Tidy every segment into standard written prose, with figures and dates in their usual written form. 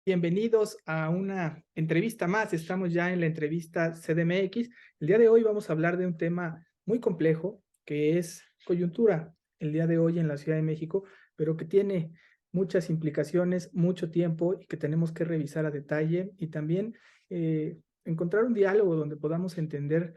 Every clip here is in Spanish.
Bienvenidos a una entrevista más. Estamos ya en la entrevista CDMX. El día de hoy vamos a hablar de un tema muy complejo que es coyuntura el día de hoy en la Ciudad de México, pero que tiene muchas implicaciones, mucho tiempo y que tenemos que revisar a detalle y también encontrar un diálogo donde podamos entender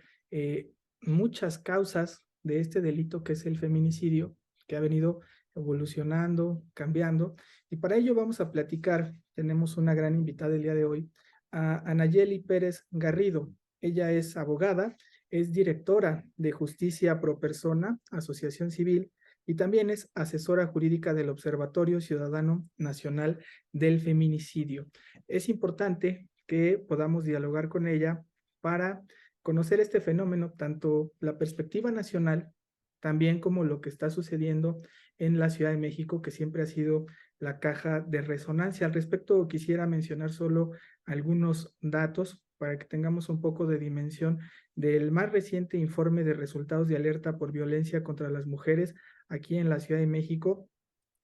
muchas causas de este delito que es el feminicidio, que ha venido evolucionando, cambiando. Y para ello vamos a platicar, tenemos una gran invitada el día de hoy, a Anayeli Pérez Garrido. Ella es abogada, es directora de Justicia Pro Persona, Asociación Civil, y también es asesora jurídica del Observatorio Ciudadano Nacional del Feminicidio. Es importante que podamos dialogar con ella para conocer este fenómeno, tanto la perspectiva nacional, también como lo que está sucediendo en la Ciudad de México, que siempre ha sido la caja de resonancia. Al respecto, quisiera mencionar solo algunos datos para que tengamos un poco de dimensión del más reciente informe de resultados de alerta por violencia contra las mujeres aquí en la Ciudad de México.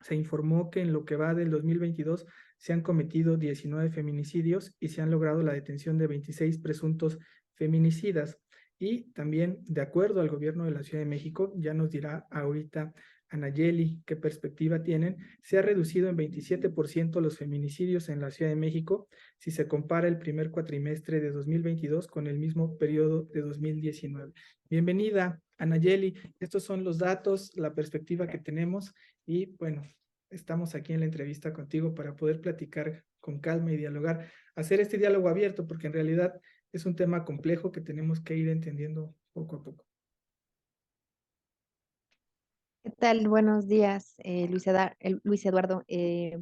Se informó que en lo que va del 2022 se han cometido 19 feminicidios y se han logrado la detención de 26 presuntos feminicidas. Y también, de acuerdo al gobierno de la Ciudad de México, ya nos dirá ahorita Anayeli qué perspectiva tienen, se ha reducido en 27% los feminicidios en la Ciudad de México si se compara el primer cuatrimestre de 2022 con el mismo periodo de 2019. Bienvenida, Anayeli. Estos son los datos, la perspectiva que tenemos y bueno, estamos aquí en la entrevista contigo para poder platicar con calma y dialogar, hacer este diálogo abierto, porque en realidad es un tema complejo que tenemos que ir entendiendo poco a poco. ¿Qué tal? Buenos días, Luis Eduardo.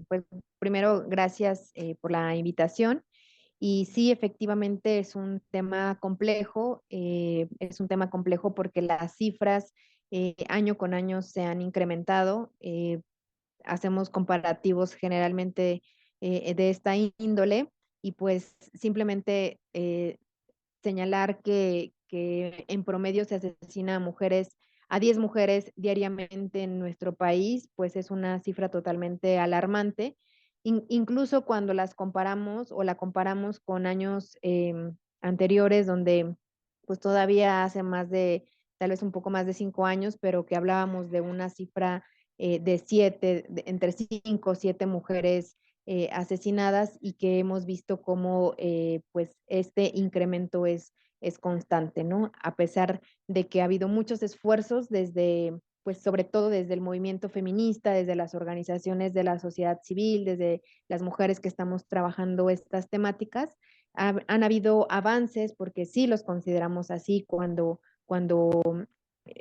Pues primero, gracias por la invitación. Y sí, efectivamente es un tema complejo porque las cifras año con año se han incrementado. Hacemos comparativos generalmente de esta índole y pues simplemente señalar que en promedio se asesina a 10 mujeres diariamente en nuestro país, pues es una cifra totalmente alarmante. Incluso cuando las comparamos o la comparamos con años anteriores, donde pues todavía hace tal vez un poco más de 5 años, pero que hablábamos de una cifra entre 5 o 7 mujeres asesinadas y que hemos visto cómo pues este incremento es constante, ¿no? A pesar de que ha habido muchos esfuerzos pues sobre todo desde el movimiento feminista, desde las organizaciones de la sociedad civil, desde las mujeres que estamos trabajando estas temáticas, han habido avances, porque sí los consideramos así cuando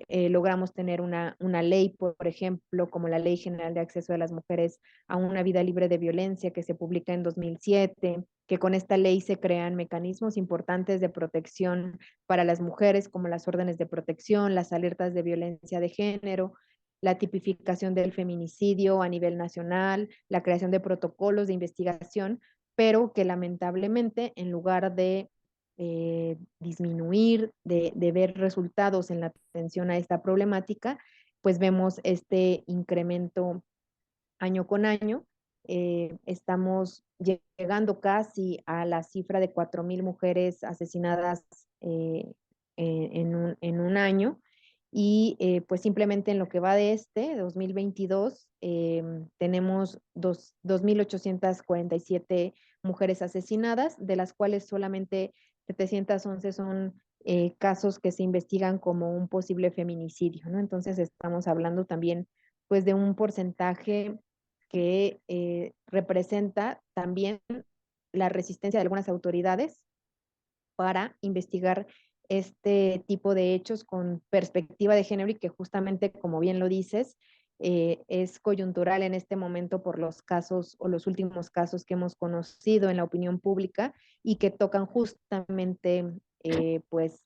logramos tener una ley, por ejemplo, como la Ley General de Acceso de las Mujeres a una Vida Libre de Violencia, que se publica en 2007, que con esta ley se crean mecanismos importantes de protección para las mujeres, como las órdenes de protección, las alertas de violencia de género, la tipificación del feminicidio a nivel nacional, la creación de protocolos de investigación, pero que lamentablemente, en lugar de disminuir, de ver resultados en la atención a esta problemática, pues vemos este incremento año con año. Estamos llegando casi a la cifra de 4,000 mujeres asesinadas en un año. Y pues simplemente en lo que va de 2022, tenemos 2,847 mujeres asesinadas, de las cuales solamente 711 son casos que se investigan como un posible feminicidio, ¿no? Entonces estamos hablando también pues de un porcentaje que representa también la resistencia de algunas autoridades para investigar este tipo de hechos con perspectiva de género y que justamente, como bien lo dices, es coyuntural en este momento por los casos o los últimos casos que hemos conocido en la opinión pública y que tocan justamente pues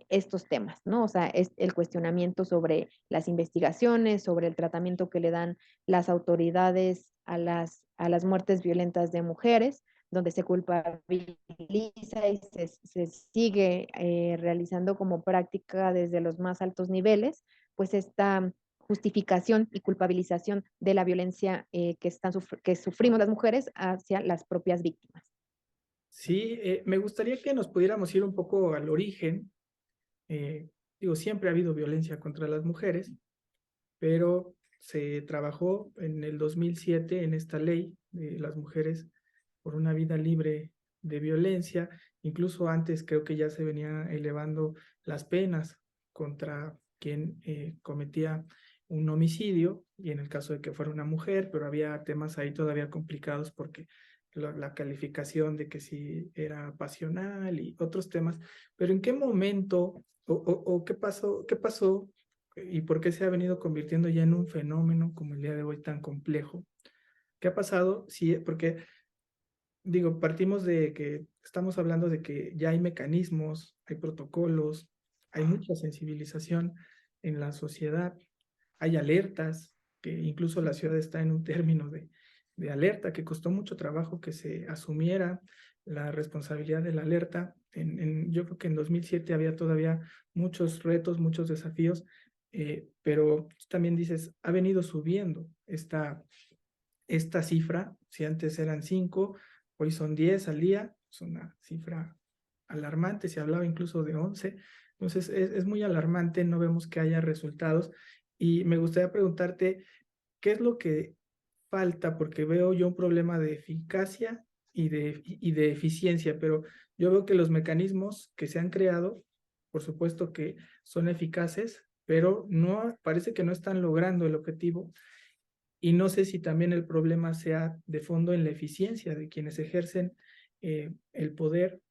estos temas, ¿no? O sea, es el cuestionamiento sobre las investigaciones, sobre el tratamiento que le dan las autoridades a las muertes violentas de mujeres, donde se culpabiliza y se sigue realizando como práctica desde los más altos niveles, pues esta justificación y culpabilización de la violencia que sufrimos las mujeres hacia las propias víctimas. Sí, me gustaría que nos pudiéramos ir un poco al origen. Digo, siempre ha habido violencia contra las mujeres, pero se trabajó en el 2007 en esta ley de las mujeres por una vida libre de violencia. Incluso antes creo que ya se venía elevando las penas contra quien cometía un homicidio, y en el caso de que fuera una mujer, pero había temas ahí todavía complicados porque la calificación de que si era pasional y otros temas. Pero ¿en qué momento o qué pasó y por qué se ha venido convirtiendo ya en un fenómeno como el día de hoy tan complejo? ¿Qué ha pasado? Sí, porque digo, partimos de que estamos hablando de que ya hay mecanismos, hay protocolos, hay mucha sensibilización en la sociedad, hay alertas, que incluso la ciudad está en un término de alerta, que costó mucho trabajo que se asumiera la responsabilidad de la alerta. Yo creo que en 2007 había todavía muchos retos, muchos desafíos, pero también dices, ha venido subiendo esta cifra. Si antes eran 5, hoy son 10 al día, es una cifra alarmante, se hablaba incluso de 11. Entonces es muy alarmante, no vemos que haya resultados, y me gustaría preguntarte, ¿qué es lo que falta? Porque veo yo un problema de eficacia y de eficiencia, pero yo veo que los mecanismos que se han creado, por supuesto que son eficaces, pero no parece que no están logrando el objetivo. Y no sé si también el problema sea de fondo en la eficiencia de quienes ejercen el poder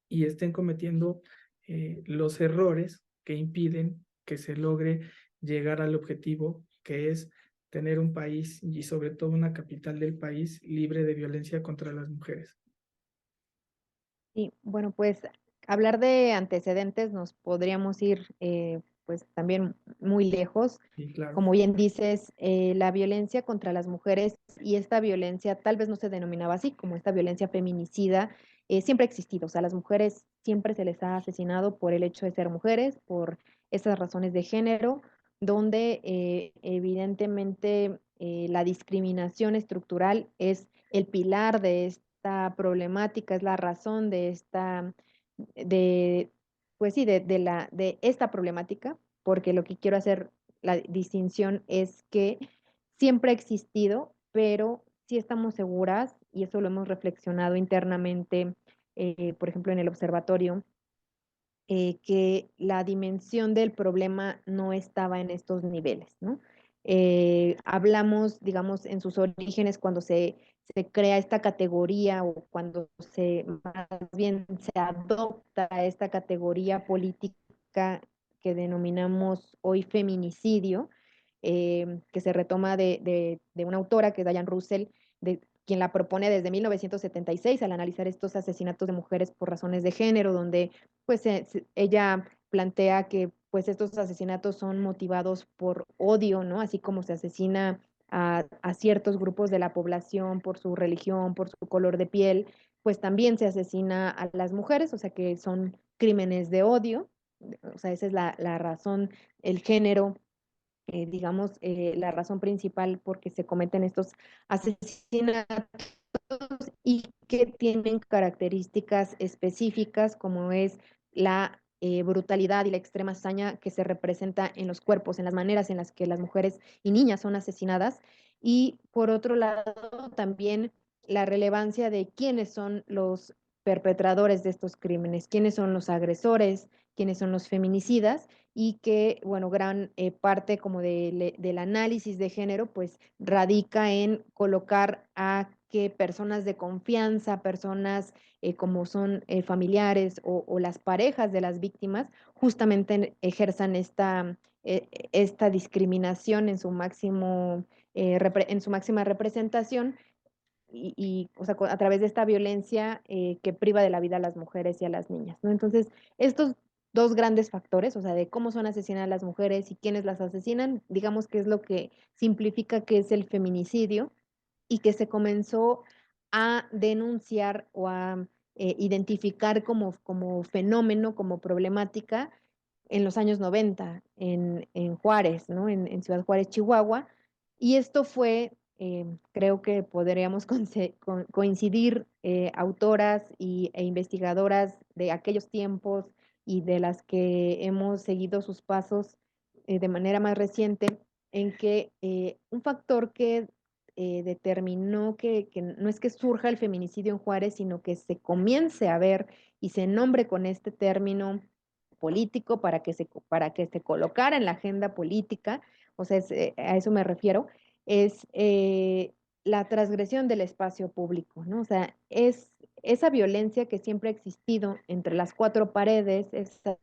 y estén cometiendo los errores que impiden que se logre llegar al objetivo, que es tener un país y sobre todo una capital del país libre de violencia contra las mujeres. Y bueno, pues hablar de antecedentes nos podríamos ir pues también muy lejos. Sí, claro. Como bien dices, la violencia contra las mujeres y esta violencia tal vez no se denominaba así, como esta violencia feminicida, siempre ha existido. O sea, a las mujeres siempre se les ha asesinado por el hecho de ser mujeres, por esas razones de género, donde evidentemente la discriminación estructural es el pilar de esta problemática, es la razón de de, pues sí, de esta problemática, porque lo que quiero hacer la distinción es que siempre ha existido, pero sí estamos seguras, y eso lo hemos reflexionado internamente, por ejemplo, en el observatorio, que la dimensión del problema no estaba en estos niveles, ¿no? Hablamos, digamos, en sus orígenes cuando se crea esta categoría o cuando más bien se adopta esta categoría política que denominamos hoy feminicidio, que se retoma de una autora que es Diane Russell, de quien la propone desde 1976 al analizar estos asesinatos de mujeres por razones de género, donde pues ella plantea que pues estos asesinatos son motivados por odio, ¿no? Así como se asesina a ciertos grupos de la población por su religión, por su color de piel, pues también se asesina a las mujeres, o sea que son crímenes de odio, o sea, esa es la razón, el género, digamos, la razón principal por que se cometen estos asesinatos y que tienen características específicas como es la brutalidad y la extrema hazaña que se representa en los cuerpos, en las maneras en las que las mujeres y niñas son asesinadas. Y por otro lado, también la relevancia de quiénes son los perpetradores de estos crímenes, quiénes son los agresores, quiénes son los feminicidas, y que, bueno, gran parte como del análisis de género, pues radica en colocar a que personas de confianza, personas como son familiares o las parejas de las víctimas, justamente ejerzan esta discriminación en su en su máxima representación, o sea, a través de esta violencia que priva de la vida a las mujeres y a las niñas, ¿no? Entonces, estos dos grandes factores, o sea, de cómo son asesinadas las mujeres y quiénes las asesinan, digamos que es lo que simplifica que es el feminicidio, y que se comenzó a denunciar o a identificar como fenómeno, como problemática, en los años 90 en Juárez, ¿no? En Ciudad Juárez, Chihuahua. Y esto fue, creo que podríamos coincidir autoras e investigadoras de aquellos tiempos y de las que hemos seguido sus pasos de manera más reciente, en que un factor que determinó que no es que surja el feminicidio en Juárez, sino que se comience a ver y se nombre con este término político para que se colocara en la agenda política, o sea, a eso me refiero, es la transgresión del espacio público, ¿no? O sea, es esa violencia que siempre ha existido entre las cuatro paredes, esa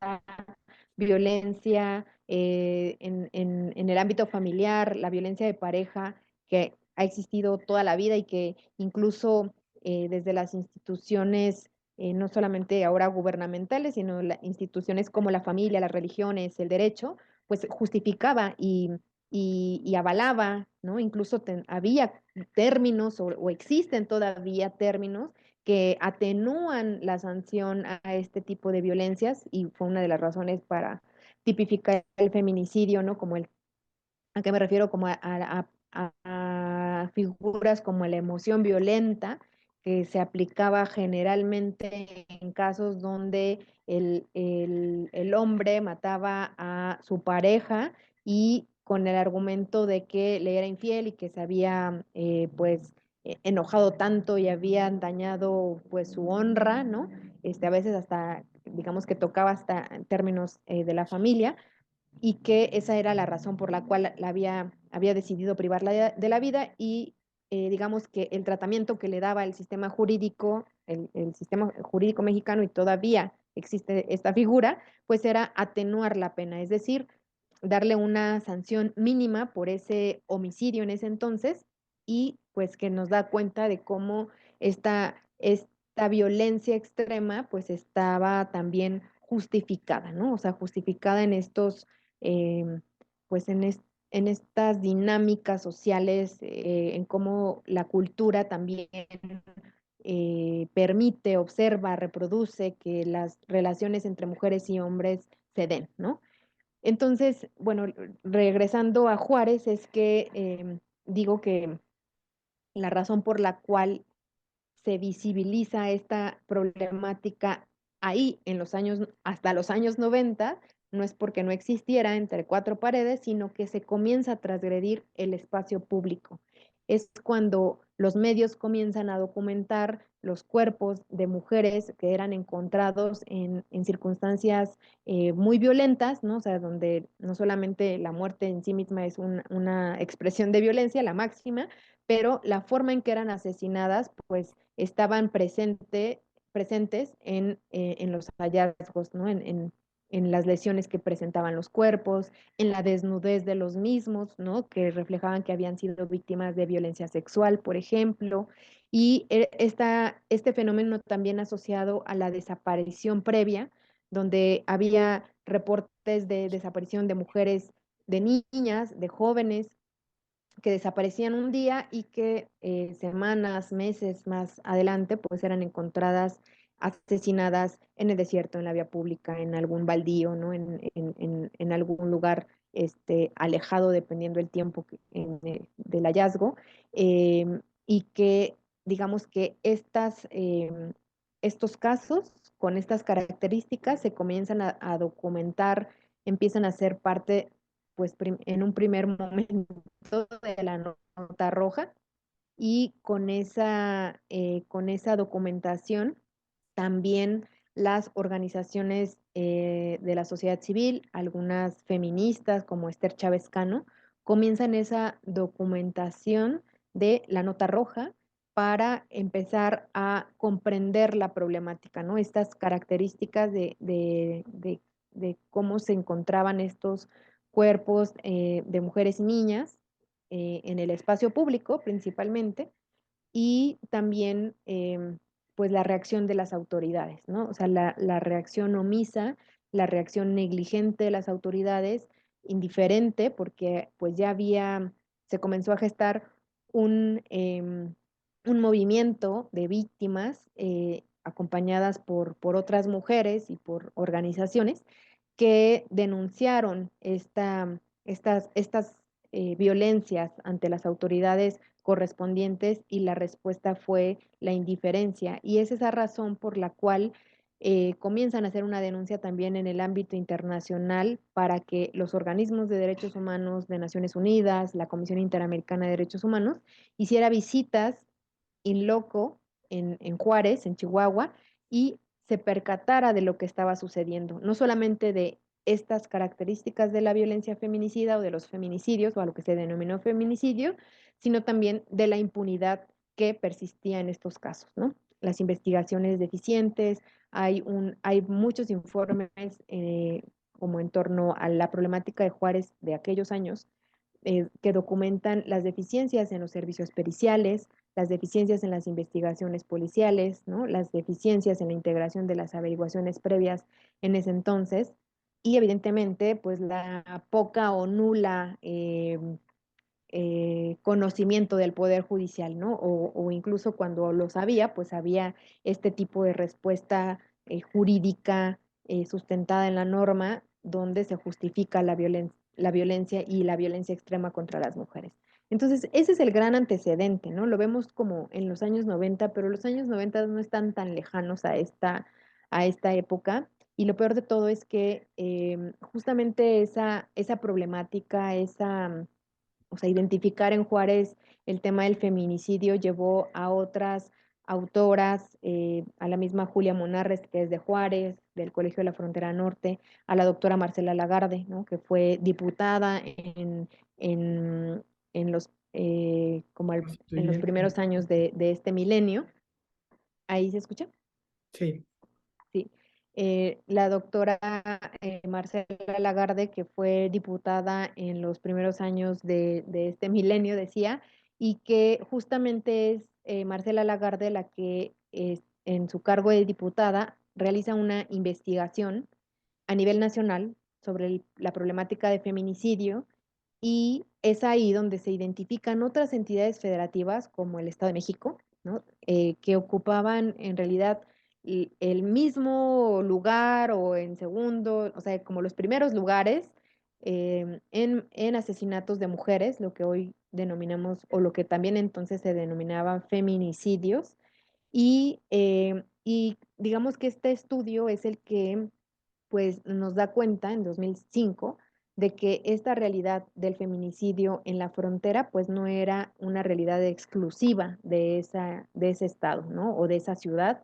violencia en el ámbito familiar, la violencia de pareja que ha existido toda la vida y que incluso desde las instituciones, no solamente ahora gubernamentales, sino instituciones como la familia, las religiones, el derecho, pues justificaba y avalaba, ¿no? Incluso había términos o existen todavía términos que atenúan la sanción a este tipo de violencias y fue una de las razones para tipificar el feminicidio, ¿no? ¿A qué me refiero? Como a figuras como la emoción violenta que se aplicaba generalmente en casos donde el hombre mataba a su pareja y con el argumento de que le era infiel y que se había pues enojado tanto y habían dañado pues su honra, ¿no? A veces hasta, digamos que tocaba hasta en términos de la familia y que esa era la razón por la cual había decidido privarla de la vida y digamos que el tratamiento que le daba el sistema jurídico, el sistema jurídico mexicano y todavía existe esta figura, pues era atenuar la pena, es decir, darle una sanción mínima por ese homicidio en ese entonces y pues que nos da cuenta de cómo esta violencia extrema pues estaba también justificada, ¿no? O sea, justificada en estos eh, pues en estas dinámicas sociales, en cómo la cultura también permite, observa, reproduce que las relaciones entre mujeres y hombres se den, ¿no? Entonces, bueno, regresando a Juárez, es que digo que la razón por la cual se visibiliza esta problemática ahí en los años, hasta los años 90, no es porque no existiera entre cuatro paredes, sino que se comienza a transgredir el espacio público. Es cuando los medios comienzan a documentar los cuerpos de mujeres que eran encontrados en circunstancias muy violentas, ¿no? O sea, donde no solamente la muerte en sí misma es una expresión de violencia, la máxima, pero la forma en que eran asesinadas, pues estaban presentes en los hallazgos, ¿no? En las lesiones que presentaban los cuerpos, en la desnudez de los mismos, ¿no? Que reflejaban que habían sido víctimas de violencia sexual, por ejemplo. Y este fenómeno también asociado a la desaparición previa, donde había reportes de desaparición de mujeres, de niñas, de jóvenes que desaparecían un día y que semanas, meses más adelante, pues eran encontradas asesinadas en el desierto, en la vía pública, en algún baldío, ¿no? En algún lugar alejado, dependiendo del tiempo del hallazgo, y que digamos que estos casos con estas características se comienzan a documentar, empiezan a ser parte, pues en un primer momento de la nota roja y con esa documentación también las organizaciones de la sociedad civil, algunas feministas como Esther Chávez Cano, comienzan esa documentación de la nota roja para empezar a comprender la problemática, ¿no? Estas características de cómo se encontraban estos cuerpos de mujeres y niñas en el espacio público principalmente, y también pues la reacción de las autoridades, ¿no? O sea, la reacción omisa, la reacción negligente de las autoridades, indiferente, porque pues se comenzó a gestar un movimiento de víctimas acompañadas por otras mujeres y por organizaciones que denunciaron estas violencias ante las autoridades correspondientes y la respuesta fue la indiferencia. Y es esa razón por la cual comienzan a hacer una denuncia también en el ámbito internacional para que los organismos de derechos humanos de Naciones Unidas, la Comisión Interamericana de Derechos Humanos, hiciera visitas in loco en Juárez, en Chihuahua, y se percatara de lo que estaba sucediendo, no solamente de estas características de la violencia feminicida o de los feminicidios o a lo que se denominó feminicidio, sino también de la impunidad que persistía en estos casos, ¿no? Las investigaciones deficientes, hay muchos informes como en torno a la problemática de Juárez de aquellos años que documentan las deficiencias en los servicios periciales, las deficiencias en las investigaciones policiales, ¿no? Las deficiencias en la integración de las averiguaciones previas en ese entonces y evidentemente pues la poca o nula conocimiento del Poder Judicial, ¿no? O incluso cuando lo sabía, pues había este tipo de respuesta jurídica sustentada en la norma donde se justifica la violencia y la violencia extrema contra las mujeres. Entonces, ese es el gran antecedente, ¿no? Lo vemos como en los años 90, pero los años 90 no están tan lejanos a esta época. Y lo peor de todo es que justamente esa problemática, o sea, identificar en Juárez el tema del feminicidio llevó a otras autoras, a la misma Julia Monarres, que es de Juárez, del Colegio de la Frontera Norte, a la doctora Marcela Lagarde, ¿no? Que fue diputada en, en los, en los Constituyente. primeros años de este milenio. ¿Ahí se escucha? Sí, Sí. La doctora Marcela Lagarde, que fue diputada en los primeros años de este milenio, decía, y que justamente es Marcela Lagarde la que en su cargo de diputada realiza una investigación a nivel nacional sobre la problemática de feminicidio y es ahí donde se identifican otras entidades federativas como el Estado de México, ¿no? Que ocupaban en realidad el mismo lugar o en segundo, o sea, como los primeros lugares en asesinatos de mujeres, lo que hoy denominamos o lo que también entonces se denominaba feminicidios. Y digamos que este estudio es el que pues nos da cuenta en 2005 de que esta realidad del feminicidio en la frontera pues no era una realidad exclusiva de ese estado, ¿no? O de esa ciudad,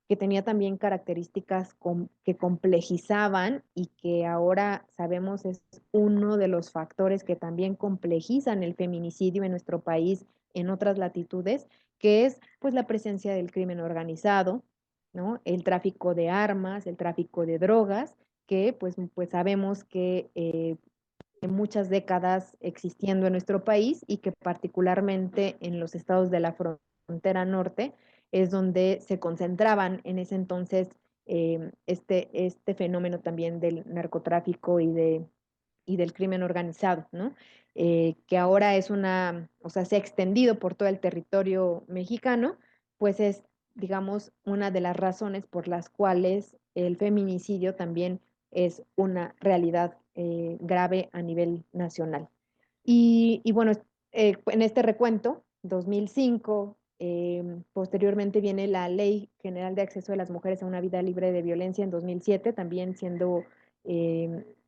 que tenía también características que complejizaban y que ahora sabemos es uno de los factores que también complejizan el feminicidio en nuestro país en otras latitudes, que es pues la presencia del crimen organizado, ¿no? El tráfico de armas, el tráfico de drogas, que pues sabemos que en muchas décadas existiendo en nuestro país y que particularmente en los estados de la frontera norte es donde se concentraban en ese entonces este fenómeno también del narcotráfico y del crimen organizado, ¿no? Que ahora es o sea, se ha extendido por todo el territorio mexicano, pues es, digamos, una de las razones por las cuales el feminicidio también es una realidad grave a nivel nacional. Y bueno, en este recuento, 2005, posteriormente viene la Ley General de Acceso de las Mujeres a una Vida Libre de Violencia en 2007, también siendo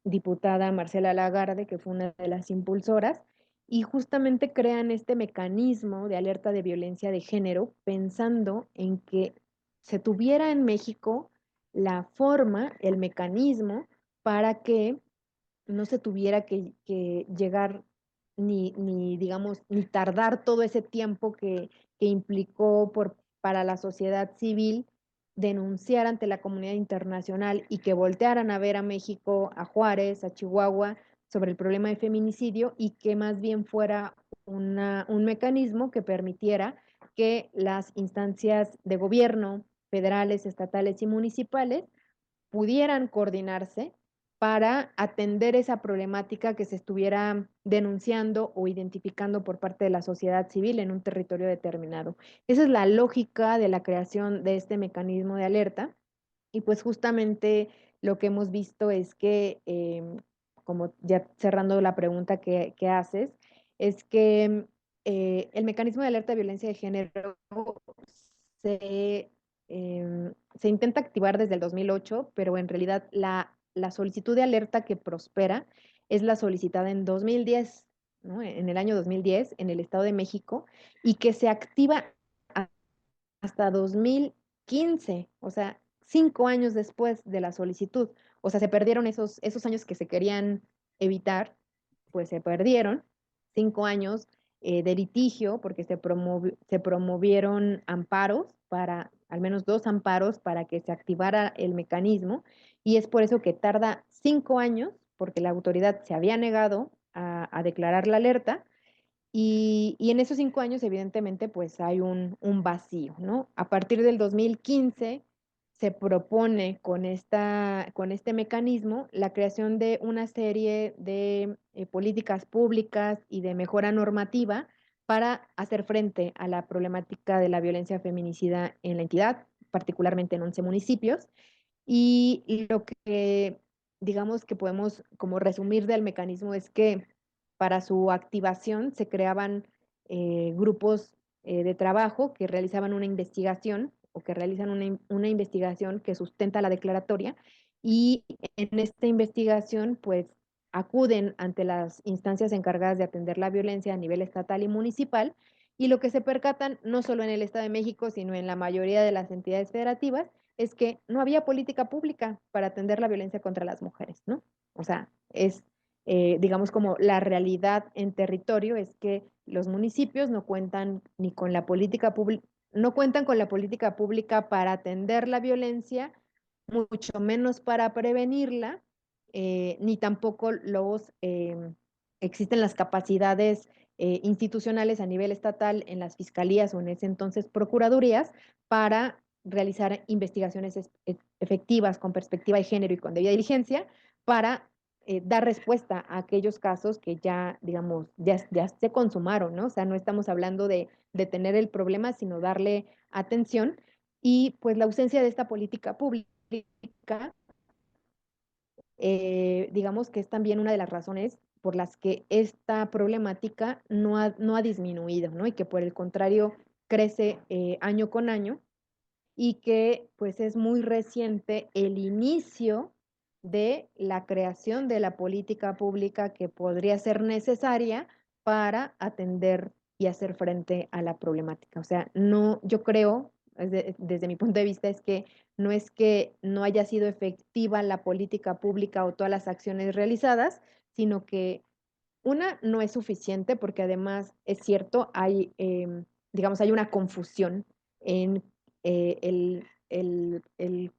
diputada Marcela Lagarde, que fue una de las impulsoras, y justamente crean este mecanismo de alerta de violencia de género pensando en que se tuviera en México la forma, el mecanismo para que no se tuviera que llegar digamos, ni tardar todo ese tiempo que implicó para la sociedad civil denunciar ante la comunidad internacional y que voltearan a ver a México, a Juárez, a Chihuahua, sobre el problema de feminicidio y que más bien fuera un mecanismo que permitiera que las instancias de gobierno, federales, estatales y municipales, pudieran coordinarse para atender esa problemática que se estuviera denunciando o identificando por parte de la sociedad civil en un territorio determinado. Esa es la lógica de la creación de este mecanismo de alerta y pues justamente lo que hemos visto es que, como ya cerrando la pregunta que haces, es que el mecanismo de alerta de violencia de género se, se intenta activar desde el 2008, pero en realidad la solicitud de alerta que prospera es la solicitada en 2010, ¿no? En el año 2010 en el Estado de México, y que se activa hasta 2015, o sea, 5 años después de la solicitud. O sea, se perdieron esos años que se querían evitar, pues se perdieron. 5 años de litigio, porque se promovieron amparos para, al menos 2 amparos, para que se activara el mecanismo. Y es por eso que tarda 5 años, porque la autoridad se había negado a declarar la alerta, y en esos 5 años, evidentemente, pues hay un vacío, ¿no? A partir del 2015 se propone con este mecanismo la creación de una serie de políticas públicas y de mejora normativa para hacer frente a la problemática de la violencia feminicida en la entidad, particularmente en 11 municipios. Y lo que digamos que podemos como resumir del mecanismo es que para su activación se creaban grupos de trabajo que realizaban una investigación o que realizan una investigación que sustenta la declaratoria, y en esta investigación pues acuden ante las instancias encargadas de atender la violencia a nivel estatal y municipal, y lo que se percatan no solo en el Estado de México, sino en la mayoría de las entidades federativas, es que no había política pública para atender la violencia contra las mujeres, ¿no? O sea, es, digamos, como la realidad en territorio es que los municipios no cuentan ni con la política pública, no cuentan con la política pública para atender la violencia, mucho menos para prevenirla, ni tampoco existen las capacidades institucionales a nivel estatal en las fiscalías o en ese entonces procuradurías para realizar investigaciones efectivas con perspectiva de género y con debida diligencia para dar respuesta a aquellos casos que ya, digamos, ya se consumaron, ¿no? O sea, no estamos hablando de detener el problema, sino darle atención. Y pues la ausencia de esta política pública, digamos que es también una de las razones por las que esta problemática no ha disminuido, ¿no? Y que por el contrario crece año con año, y que pues es muy reciente el inicio de la creación de la política pública que podría ser necesaria para atender y hacer frente a la problemática. O sea, no, yo creo, desde mi punto de vista, es que no es que no haya sido efectiva la política pública o todas las acciones realizadas, sino que una no es suficiente porque además es cierto, digamos, hay una confusión en el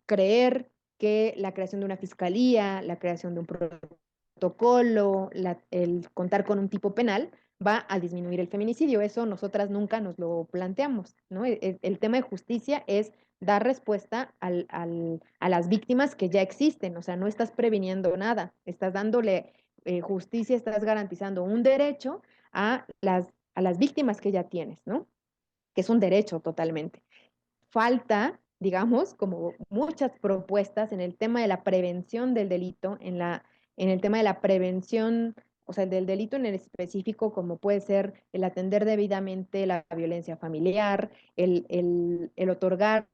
creer que la creación de una fiscalía, la creación de un protocolo, el contar con un tipo penal va a disminuir el feminicidio. Eso nosotras nunca nos lo planteamos, ¿no? El tema de justicia es dar respuesta a las víctimas que ya existen, o sea, no estás previniendo nada, estás dándole justicia, estás garantizando un derecho a las víctimas que ya tienes, ¿no? Que es un derecho totalmente. Falta, digamos, como muchas propuestas en el tema de la prevención del delito, en el tema de la prevención, o sea, del delito en el específico, como puede ser el atender debidamente la violencia familiar, el otorgar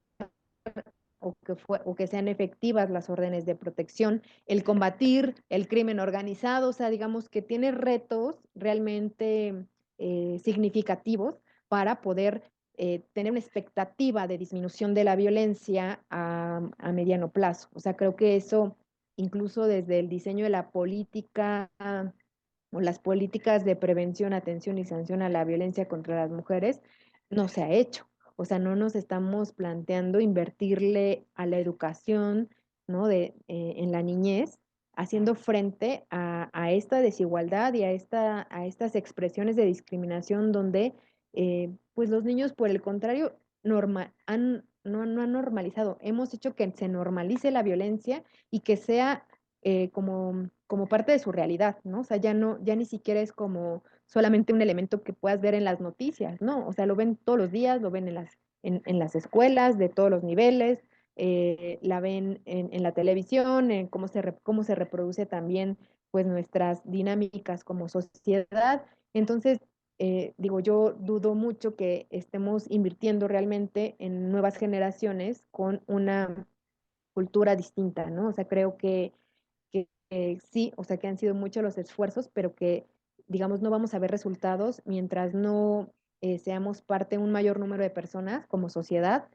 o que sean efectivas las órdenes de protección, el combatir el crimen organizado, o sea, digamos que tiene retos realmente significativos para poder tener una expectativa de disminución de la violencia a mediano plazo. O sea, creo que eso, incluso desde el diseño de la política o las políticas de prevención, atención y sanción a la violencia contra las mujeres, no se ha hecho. O sea, no nos estamos planteando invertirle a la educación, ¿no? En la niñez, haciendo frente a esta desigualdad y a estas expresiones de discriminación donde, pues los niños, por el contrario, no han normalizado. Hemos hecho que se normalice la violencia y que sea como parte de su realidad, ¿no? O sea, ya ni siquiera es como solamente un elemento que puedas ver en las noticias, ¿no? O sea, lo ven todos los días, lo ven en las escuelas de todos los niveles, la ven en la televisión, en cómo se reproduce también pues nuestras dinámicas como sociedad. Entonces, digo, yo dudo mucho que estemos invirtiendo realmente en nuevas generaciones con una cultura distinta, ¿no? O sea, creo que sí, o sea, que han sido muchos los esfuerzos, pero que, digamos, no vamos a ver resultados mientras no seamos parte de un mayor número de personas como sociedad,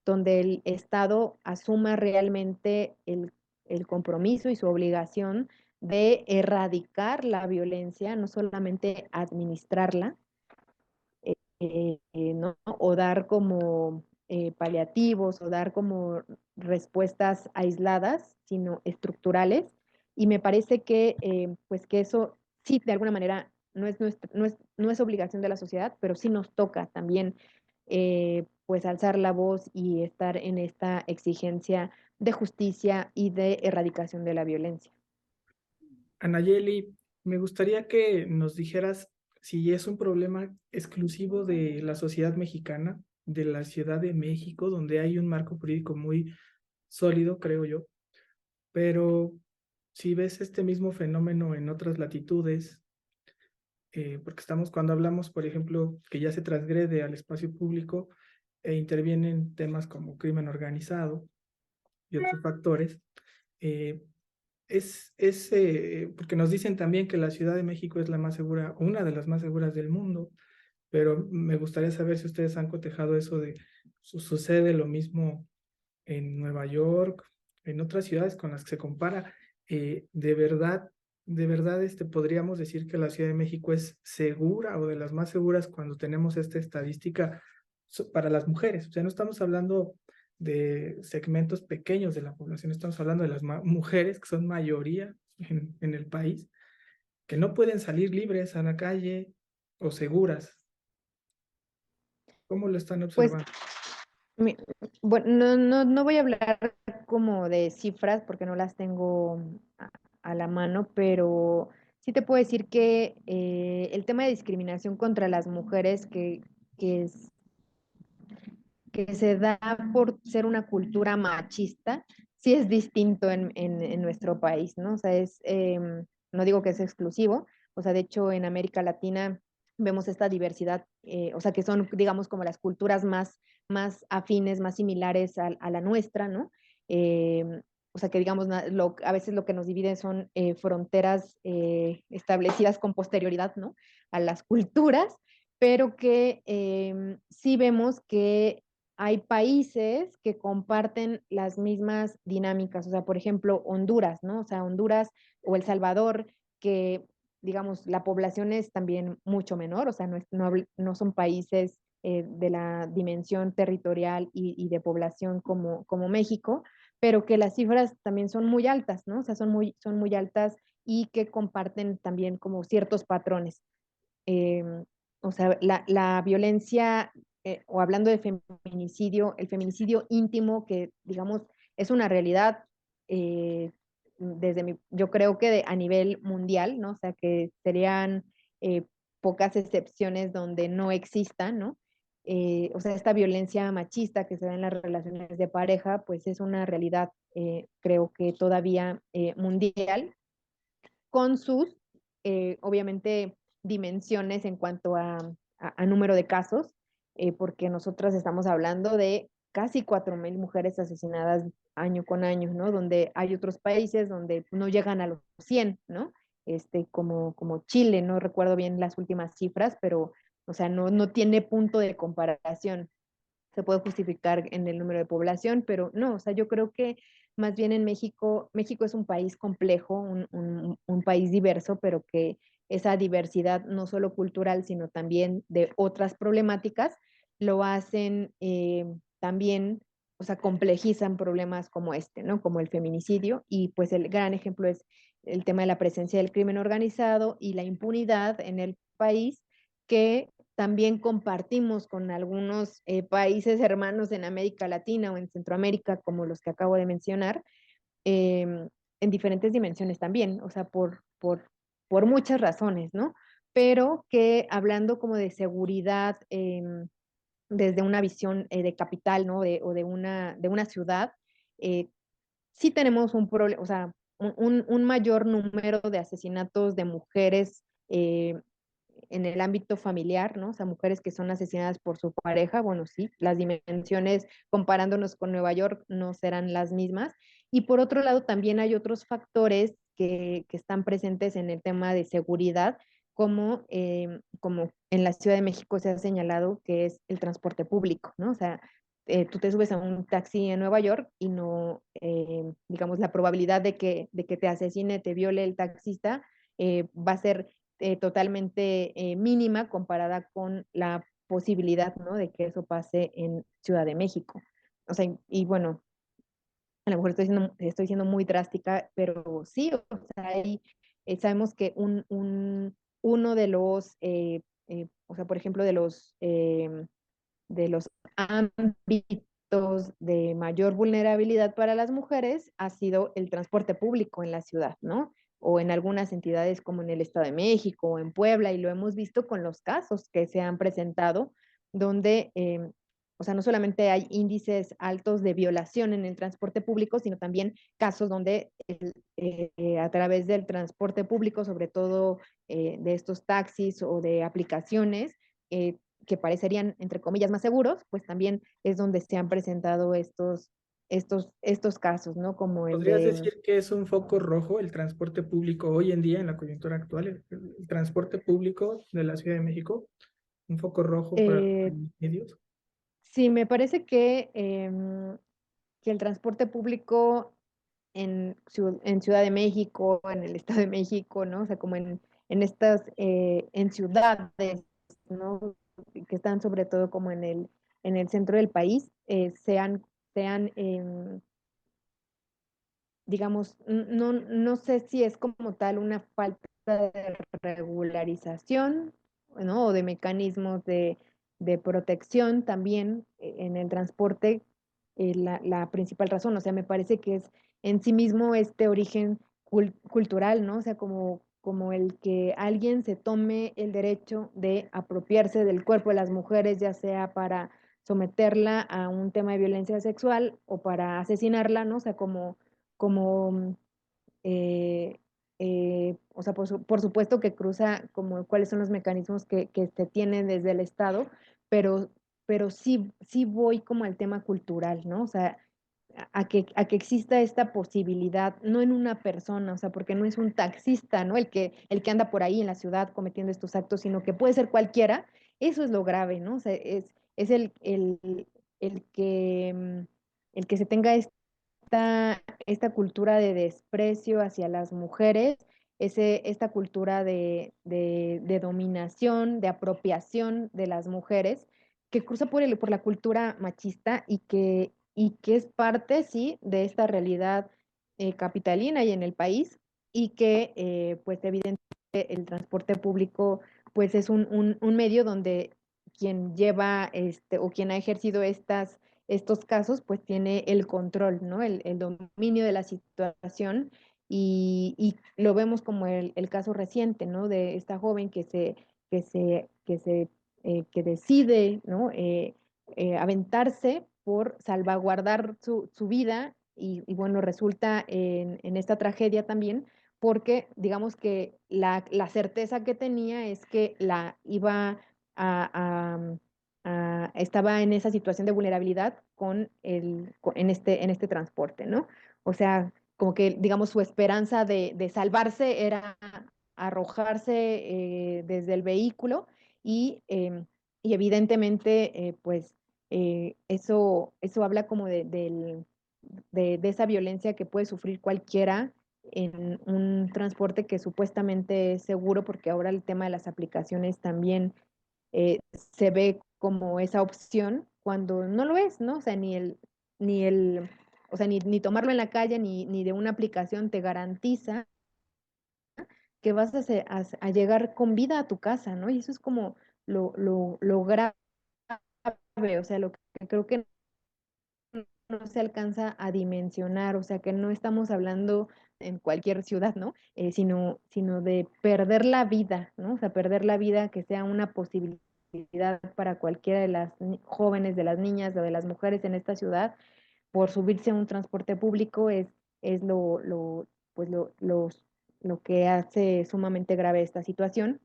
donde el Estado asuma realmente el compromiso y su obligación de erradicar la violencia, no solamente administrarla, ¿no? O dar como paliativos o dar como respuestas aisladas, sino estructurales. Y me parece que, pues que eso sí, de alguna manera, no es obligación de la sociedad, pero sí nos toca también, pues, alzar la voz y estar en esta exigencia de justicia y de erradicación de la violencia. Anayeli, me gustaría que nos dijeras si es un problema exclusivo de la sociedad mexicana, de la Ciudad de México, donde hay un marco jurídico muy sólido, creo yo, pero si ves este mismo fenómeno en otras latitudes, porque cuando hablamos, por ejemplo, que ya se transgrede al espacio público e intervienen temas como crimen organizado y otros factores, eh, porque nos dicen también que la Ciudad de México es la más segura, una de las más seguras del mundo, pero me gustaría saber si ustedes han cotejado eso de, sucede lo mismo en Nueva York, en otras ciudades con las que se compara. De verdad, podríamos decir que la Ciudad de México es segura o de las más seguras cuando tenemos esta estadística para las mujeres. O sea, no estamos hablando de segmentos pequeños de la población, estamos hablando de las mujeres que son mayoría en el país, que no pueden salir libres a la calle o seguras. ¿Cómo lo están Pues observando? Mi- Bueno, no voy a hablar como de cifras porque no las tengo a la mano, pero sí te puedo decir que el tema de discriminación contra las mujeres que, es- que se da por ser una cultura machista, sí es distinto en nuestro país, ¿no? O sea, no digo que es exclusivo, o sea, de hecho en América Latina vemos esta diversidad, o sea, que son, digamos, como las culturas más afines, más similares a la nuestra, ¿no? O sea, que digamos, a veces lo que nos divide son fronteras establecidas con posterioridad, ¿no? A las culturas, pero que sí vemos que hay países que comparten las mismas dinámicas, o sea, por ejemplo, Honduras, ¿no? O sea, Honduras o El Salvador, que, digamos, la población es también mucho menor, o sea, no son países de la dimensión territorial y de población como México, pero que las cifras también son muy altas, ¿no? O sea, son muy altas y que comparten también como ciertos patrones. Eh, o sea, la violencia, o hablando de feminicidio, el feminicidio íntimo, que digamos es una realidad yo creo que a nivel mundial, ¿no? O sea, que serían pocas excepciones donde no existan, ¿no? O sea, esta violencia machista que se da en las relaciones de pareja, pues es una realidad, creo que todavía mundial, con sus, obviamente, dimensiones en cuanto a número de casos, porque nosotras estamos hablando de casi 4.000 mujeres asesinadas año con año, ¿no? Donde hay otros países donde no llegan a los 100, ¿no? Como Chile, no recuerdo bien las últimas cifras, pero, o sea, no tiene punto de comparación. Se puede justificar en el número de población, pero no, o sea, yo creo que más bien en México es un país complejo, un país diverso, pero que esa diversidad no solo cultural, sino también de otras problemáticas, lo hacen también, o sea, complejizan problemas como este, ¿no? Como el feminicidio, y pues el gran ejemplo es el tema de la presencia del crimen organizado y la impunidad en el país, que también compartimos con algunos países hermanos en América Latina o en Centroamérica, como los que acabo de mencionar, en diferentes dimensiones también, o sea, por muchas razones, ¿no? Pero que hablando como de seguridad desde una visión de capital, ¿no? O de una ciudad, sí tenemos un problema, o sea, un mayor número de asesinatos de mujeres en el ámbito familiar, ¿no? O sea, mujeres que son asesinadas por su pareja, bueno, sí, las dimensiones comparándonos con Nueva York no serán las mismas. Y por otro lado, también hay otros factores que están presentes en el tema de seguridad, como en la Ciudad de México se ha señalado que es el transporte público, ¿no? O sea, tú te subes a un taxi en Nueva York y no, digamos, la probabilidad de que te asesine, te viole el taxista, va a ser totalmente mínima comparada con la posibilidad, ¿no? De que eso pase en Ciudad de México. O sea, y bueno, a lo mejor estoy siendo muy drástica, pero sí, o sea, sabemos que uno de los, o sea, por ejemplo, de los ámbitos de mayor vulnerabilidad para las mujeres ha sido el transporte público en la ciudad, ¿no? O en algunas entidades como en el Estado de México o en Puebla, y lo hemos visto con los casos que se han presentado, donde, o sea, no solamente hay índices altos de violación en el transporte público, sino también casos donde a través del transporte público, sobre todo de estos taxis o de aplicaciones, que parecerían, entre comillas, más seguros, pues también es donde se han presentado estos casos, ¿no? Como el ¿Podrías de, decir que es un foco rojo el transporte público hoy en día en la coyuntura actual, el transporte público de la Ciudad de México? ¿Un foco rojo para los eh, medios? sí, me parece que el transporte público en Ciudad de México, en el Estado de México, ¿no? O sea, como en estas, en ciudades, ¿no? Que están sobre todo como en el centro del país, sean digamos, no sé si es como tal una falta de regularización, ¿no? O de mecanismos de protección también en el transporte, la principal razón. O sea, me parece que es en sí mismo este origen cultural, ¿no? O sea, como el que alguien se tome el derecho de apropiarse del cuerpo de las mujeres, ya sea para someterla a un tema de violencia sexual o para asesinarla, ¿no? O sea, como eh, o sea, por supuesto que cruza como cuáles son los mecanismos que se tienen desde el Estado, pero, pero sí voy como al tema cultural, ¿no? O sea, a que exista esta posibilidad, no en una persona, o sea, porque no es un taxista, ¿no? El que anda por ahí en la ciudad cometiendo estos actos, sino que puede ser cualquiera, eso es lo grave, ¿no? O sea, es el que, el que se tenga esta cultura de desprecio hacia las mujeres, esta cultura de dominación, de apropiación de las mujeres, que cruza por la cultura machista y que es parte, sí, de esta realidad capitalina y en el país, y que, pues, evidentemente el transporte público, pues, es un medio donde quien lleva, o quien ha ejercido estos casos, pues tiene el control, ¿no? El dominio de la situación, y lo vemos como el caso reciente, ¿no? De esta joven que decide, ¿no? Aventarse por salvaguardar su vida, y bueno, resulta en esta tragedia también, porque digamos que la certeza que tenía es que la iba a, estaba en esa situación de vulnerabilidad en este transporte, ¿no? O sea, como que, digamos, su esperanza de salvarse era arrojarse desde el vehículo, y evidentemente, pues, eso habla como de esa violencia que puede sufrir cualquiera en un transporte que supuestamente es seguro, porque ahora el tema de las aplicaciones también se ve como esa opción cuando no lo es, ¿no? O sea, o sea, ni tomarlo en la calle ni de una aplicación te garantiza que vas a llegar con vida a tu casa, ¿no? Y eso es como lo grave, o sea, lo que creo que no se alcanza a dimensionar, o sea, que no estamos hablando en cualquier ciudad, ¿no? Sino de perder la vida, ¿no? O sea, perder la vida, que sea una posibilidad para cualquiera de las jóvenes, de las niñas o de las mujeres en esta ciudad, por subirse a un transporte público es pues lo que hace sumamente grave esta situación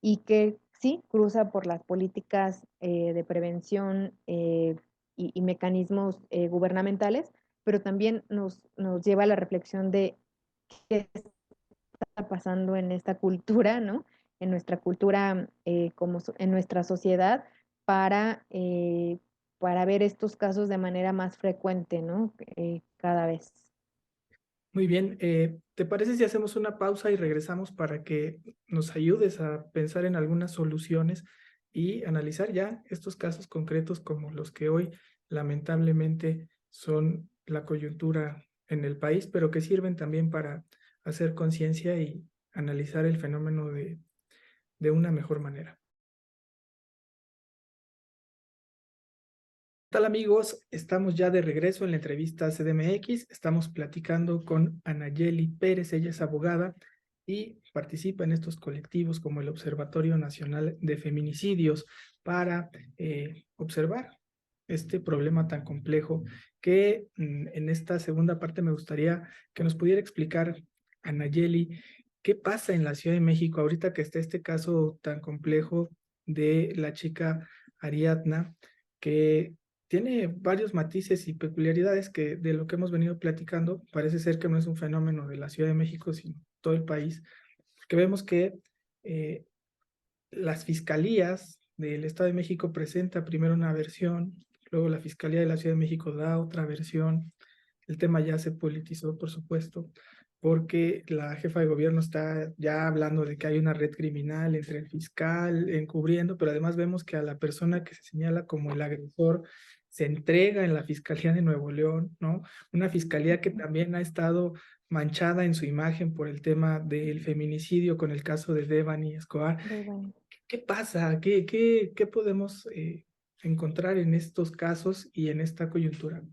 y que sí cruza por las políticas de prevención y mecanismos gubernamentales, pero también nos lleva a la reflexión de qué está pasando en esta cultura, ¿no? En nuestra cultura, en nuestra sociedad, para, eh, para ver estos casos de manera más frecuente, ¿no? Cada vez. Muy bien, ¿te parece si hacemos una pausa y regresamos para que nos ayudes a pensar en algunas soluciones y analizar ya estos casos concretos como los que hoy lamentablemente son la coyuntura en el país, pero que sirven también para hacer conciencia y analizar el fenómeno de una mejor manera? ¿Qué tal, amigos? Estamos ya de regreso en la entrevista CDMX. Estamos platicando con Anayeli Pérez. Ella es abogada y participa en estos colectivos como el Observatorio Nacional de Feminicidios para observar este problema tan complejo que en esta segunda parte me gustaría que nos pudiera explicar, Anayeli, qué pasa en la Ciudad de México ahorita que está este caso tan complejo de la chica Ariadna, que tiene varios matices y peculiaridades que de lo que hemos venido platicando, parece ser que no es un fenómeno de la Ciudad de México, sino todo el país, que vemos que eh, las fiscalías del Estado de México presenta primero una versión, luego la Fiscalía de la Ciudad de México da otra versión. El tema ya se politizó, por supuesto, porque la jefa de gobierno está ya hablando de que hay una red criminal entre el fiscal encubriendo, pero además vemos que a la persona que se señala como el agresor se entrega en la Fiscalía de Nuevo León, ¿no? Una fiscalía que también ha estado manchada en su imagen por el tema del feminicidio con el caso de Devani Escobar. Bueno. ¿Qué pasa? ¿Qué podemos encontrar en estos casos y en esta coyuntura?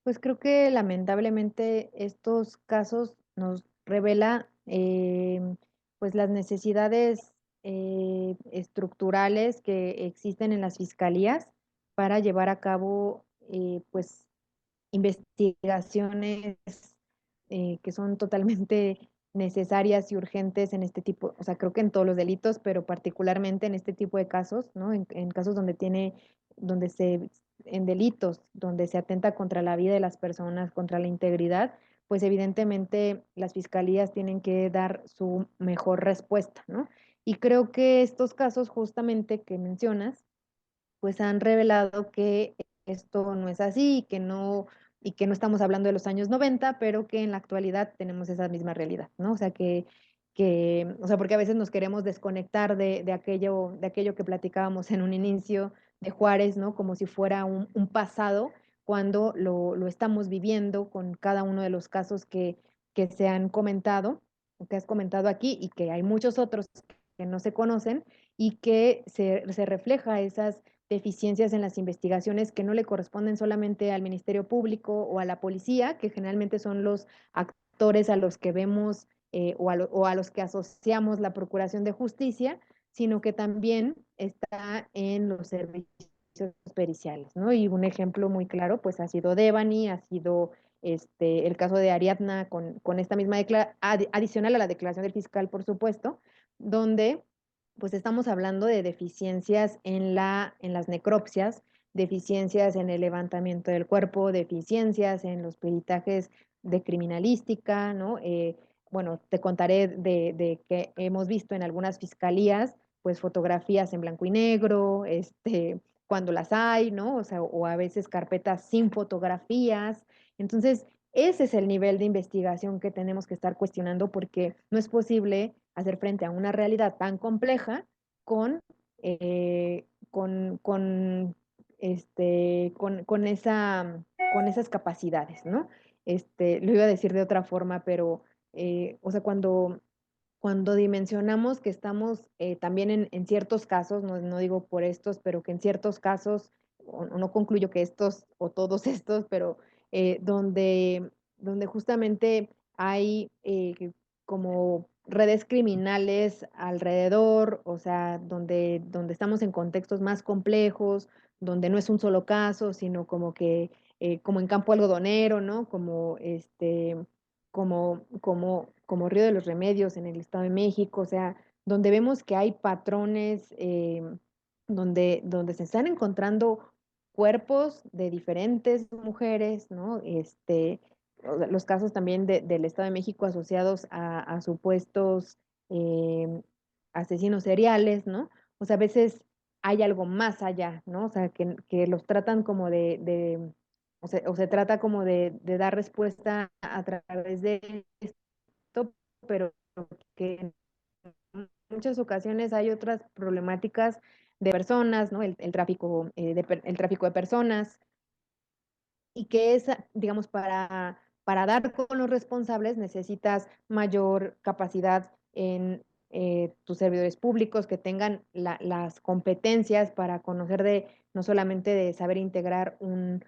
Pues creo que lamentablemente estos casos nos revela pues las necesidades estructurales que existen en las fiscalías para llevar a cabo pues investigaciones que son totalmente necesarias y urgentes en este tipo, o sea, creo que en todos los delitos, pero particularmente en este tipo de casos, ¿no? En casos donde en delitos, donde se atenta contra la vida de las personas, contra la integridad, pues evidentemente las fiscalías tienen que dar su mejor respuesta, ¿no? Y creo que estos casos justamente que mencionas, pues han revelado que esto no es así y que no estamos hablando de los años 90, pero que en la actualidad tenemos esa misma realidad, ¿no? O sea, o sea, porque a veces nos queremos desconectar de aquello que platicábamos en un inicio de Juárez, ¿no? Como si fuera un pasado, cuando lo estamos viviendo con cada uno de los casos que se han comentado, o que has comentado aquí, y que hay muchos otros que no se conocen, y que se refleja esas deficiencias en las investigaciones que no le corresponden solamente al Ministerio Público o a la policía, que generalmente son los actores a los que vemos o a los que asociamos la Procuración de Justicia, sino que también está en los servicios periciales, ¿no? Y un ejemplo muy claro, pues ha sido Devani, ha sido el caso de Ariadna con esta misma adicional a la declaración del fiscal, por supuesto, donde pues estamos hablando de deficiencias en las necropsias, deficiencias en el levantamiento del cuerpo, deficiencias en los peritajes de criminalística, ¿no? Bueno, te contaré de que hemos visto en algunas fiscalías, pues fotografías en blanco y negro, cuando las hay, ¿no? O sea, o a veces carpetas sin fotografías. Entonces, ese es el nivel de investigación que tenemos que estar cuestionando porque no es posible hacer frente a una realidad tan compleja con, con esas capacidades, ¿no? Lo iba a decir de otra forma, pero, o sea, cuando dimensionamos que estamos también en ciertos casos, no digo por estos, pero que en ciertos casos, o no concluyo que estos o todos estos, pero donde justamente hay como redes criminales alrededor, o sea, donde estamos en contextos más complejos, donde no es un solo caso, sino como que como en Campo Algodonero, ¿no? Como Río de los Remedios en el Estado de México, o sea, donde vemos que hay patrones donde se están encontrando cuerpos de diferentes mujeres, ¿no? Los casos también del Estado de México asociados a supuestos eh, asesinos seriales, ¿no? O sea, a veces hay algo más allá, ¿no? O sea, que los tratan como o se trata como de dar respuesta a través de esto, pero que en muchas ocasiones hay otras problemáticas de personas, ¿no? El tráfico de personas, y que es, digamos, para dar con los responsables necesitas mayor capacidad en tus servidores públicos que tengan las competencias para conocer no solamente de saber integrar un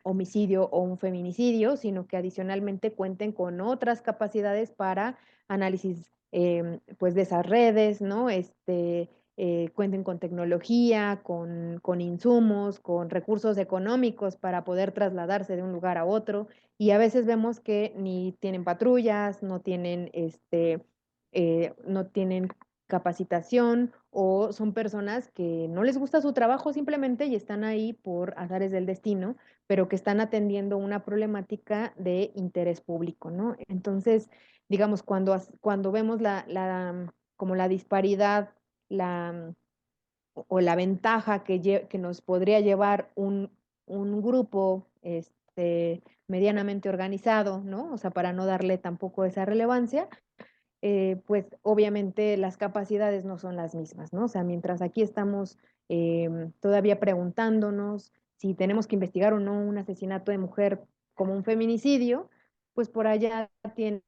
homicidio o un feminicidio, sino que adicionalmente cuenten con otras capacidades para análisis pues de esas redes, ¿no? Cuenten con tecnología, con insumos, con recursos económicos para poder trasladarse de un lugar a otro. Y a veces vemos que ni tienen patrullas, no tienen capacitación, o son personas que no les gusta su trabajo simplemente y están ahí por azares del destino, pero que están atendiendo una problemática de interés público, ¿no? Entonces, digamos, cuando vemos como la disparidad, la, o la ventaja que nos podría llevar un grupo medianamente organizado, ¿no? O sea, para no darle tampoco esa relevancia, pues obviamente las capacidades no son las mismas, ¿no? O sea, mientras aquí estamos todavía preguntándonos si tenemos que investigar o no un asesinato de mujer como un feminicidio, pues por allá tienen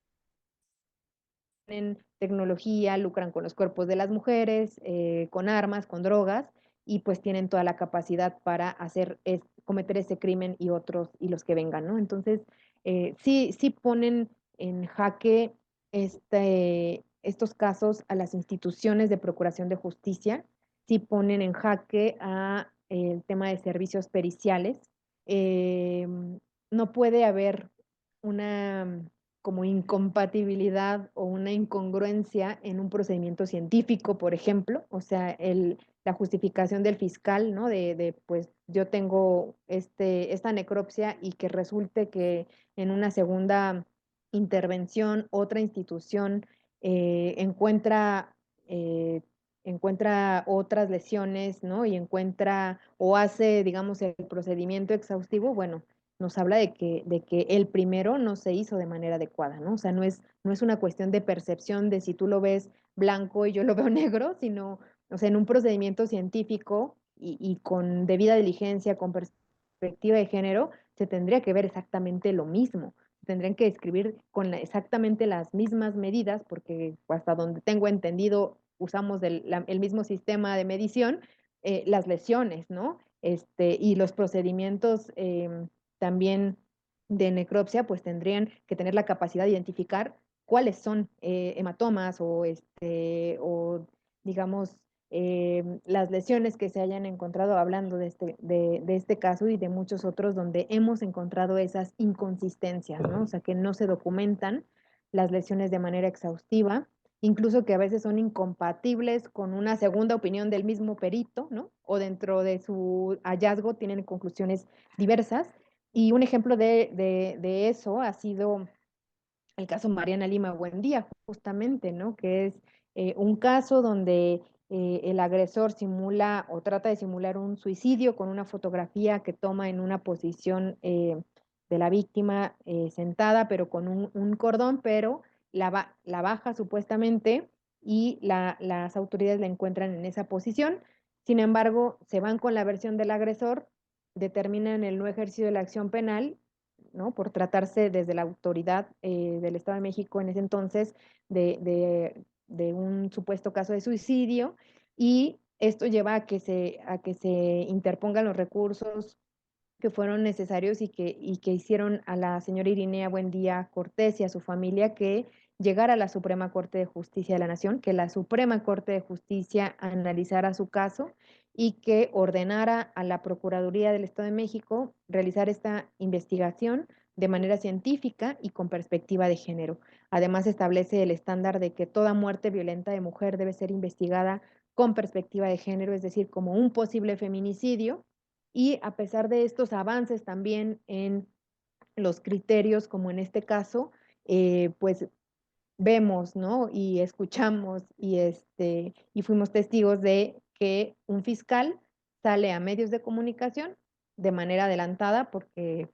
tecnología, lucran con los cuerpos de las mujeres, con armas, con drogas, y pues tienen toda la capacidad para cometer ese crimen y otros, y los que vengan, ¿no? Entonces, sí ponen en jaque estos casos a las instituciones de procuración de justicia, sí ponen en jaque el tema de servicios periciales. Eh, no puede haber una como incompatibilidad o una incongruencia en un procedimiento científico, por ejemplo, o sea, la justificación del fiscal, ¿no? Pues yo tengo esta necropsia, y que resulte que en una segunda intervención otra institución encuentra, encuentra otras lesiones, ¿no? Y encuentra o hace, digamos, el procedimiento exhaustivo. Bueno, nos habla de que el primero no se hizo de manera adecuada, ¿no? O sea, no es una cuestión de percepción de si tú lo ves blanco y yo lo veo negro, sino, o sea, en un procedimiento científico y con debida diligencia, con perspectiva de género, se tendría que ver exactamente lo mismo. Tendrían que describir con exactamente las mismas medidas, porque hasta donde tengo entendido usamos el mismo sistema de medición, las lesiones, ¿no? Y los procedimientos también de necropsia, pues tendrían que tener la capacidad de identificar cuáles son hematomas o digamos, las lesiones que se hayan encontrado, hablando de este caso y de muchos otros donde hemos encontrado esas inconsistencias, ¿no? O sea, que no se documentan las lesiones de manera exhaustiva, incluso que a veces son incompatibles con una segunda opinión del mismo perito, ¿no? O dentro de su hallazgo tienen conclusiones diversas. Y un ejemplo de eso ha sido el caso Mariana Lima Buendía, justamente, ¿no? Que es un caso donde el agresor simula o trata de simular un suicidio con una fotografía que toma en una posición de la víctima sentada, pero con un cordón, pero la baja supuestamente, y las autoridades la encuentran en esa posición. Sin embargo, se van con la versión del agresor, determinan el no ejercicio de la acción penal, ¿no? Por tratarse desde la autoridad del Estado de México en ese entonces de un supuesto caso de suicidio, y esto lleva a que se interpongan los recursos que fueron necesarios y que hicieron a la señora Irinea Buendía Cortés y a su familia que llegara a la Suprema Corte de Justicia de la Nación, que la Suprema Corte de Justicia analizara su caso y que ordenara a la Procuraduría del Estado de México realizar esta investigación de manera científica y con perspectiva de género. Además, establece el estándar de que toda muerte violenta de mujer debe ser investigada con perspectiva de género, es decir, como un posible feminicidio. Y a pesar de estos avances también en los criterios, como en este caso, pues vemos, ¿no? Y escuchamos y fuimos testigos de que un fiscal sale a medios de comunicación de manera adelantada porque,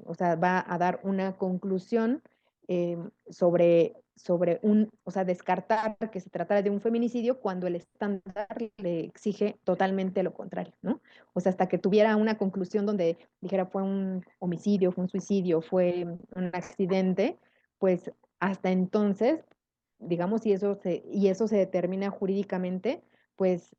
o sea, va a dar una conclusión eh, o sea, descartar que se tratara de un feminicidio cuando el estándar le exige totalmente lo contrario, ¿no? O sea, hasta que tuviera una conclusión donde dijera fue un homicidio, fue un suicidio, fue un accidente, pues hasta entonces, digamos, y eso se determina jurídicamente, pues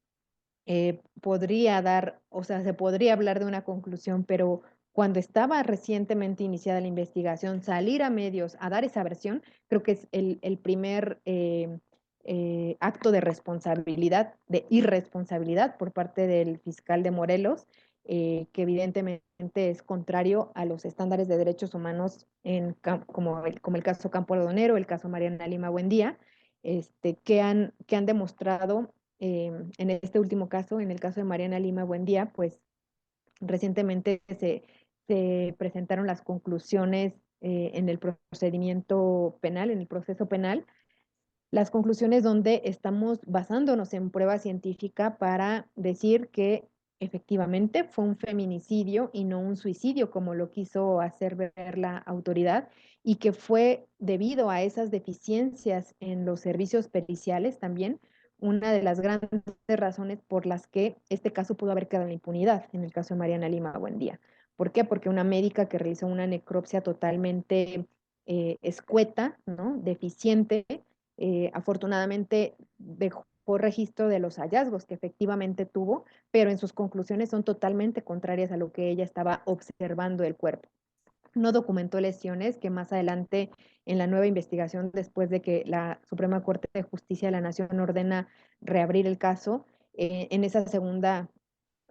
podría dar, o sea, se podría hablar de una conclusión, pero cuando estaba recientemente iniciada la investigación, salir a medios a dar esa versión, creo que es el primer acto de responsabilidad, de irresponsabilidad por parte del fiscal de Morelos, que evidentemente es contrario a los estándares de derechos humanos como el caso Campo Algodonero, el caso Mariana Lima Buendía, que han demostrado en este último caso, en el caso de Mariana Lima Buendía, pues recientemente se presentaron las conclusiones en el procedimiento penal, en el proceso penal, las conclusiones donde estamos basándonos en prueba científica para decir que efectivamente fue un feminicidio y no un suicidio, como lo quiso hacer ver la autoridad, y que fue debido a esas deficiencias en los servicios periciales también una de las grandes razones por las que este caso pudo haber quedado en impunidad, en el caso de Mariana Lima Buendía. ¿Por qué? Porque una médica que realizó una necropsia totalmente escueta, ¿no? Deficiente, afortunadamente dejó registro de los hallazgos que efectivamente tuvo, pero en sus conclusiones son totalmente contrarias a lo que ella estaba observando del cuerpo. No documentó lesiones que más adelante en la nueva investigación, después de que la Suprema Corte de Justicia de la Nación ordena reabrir el caso, en esa segunda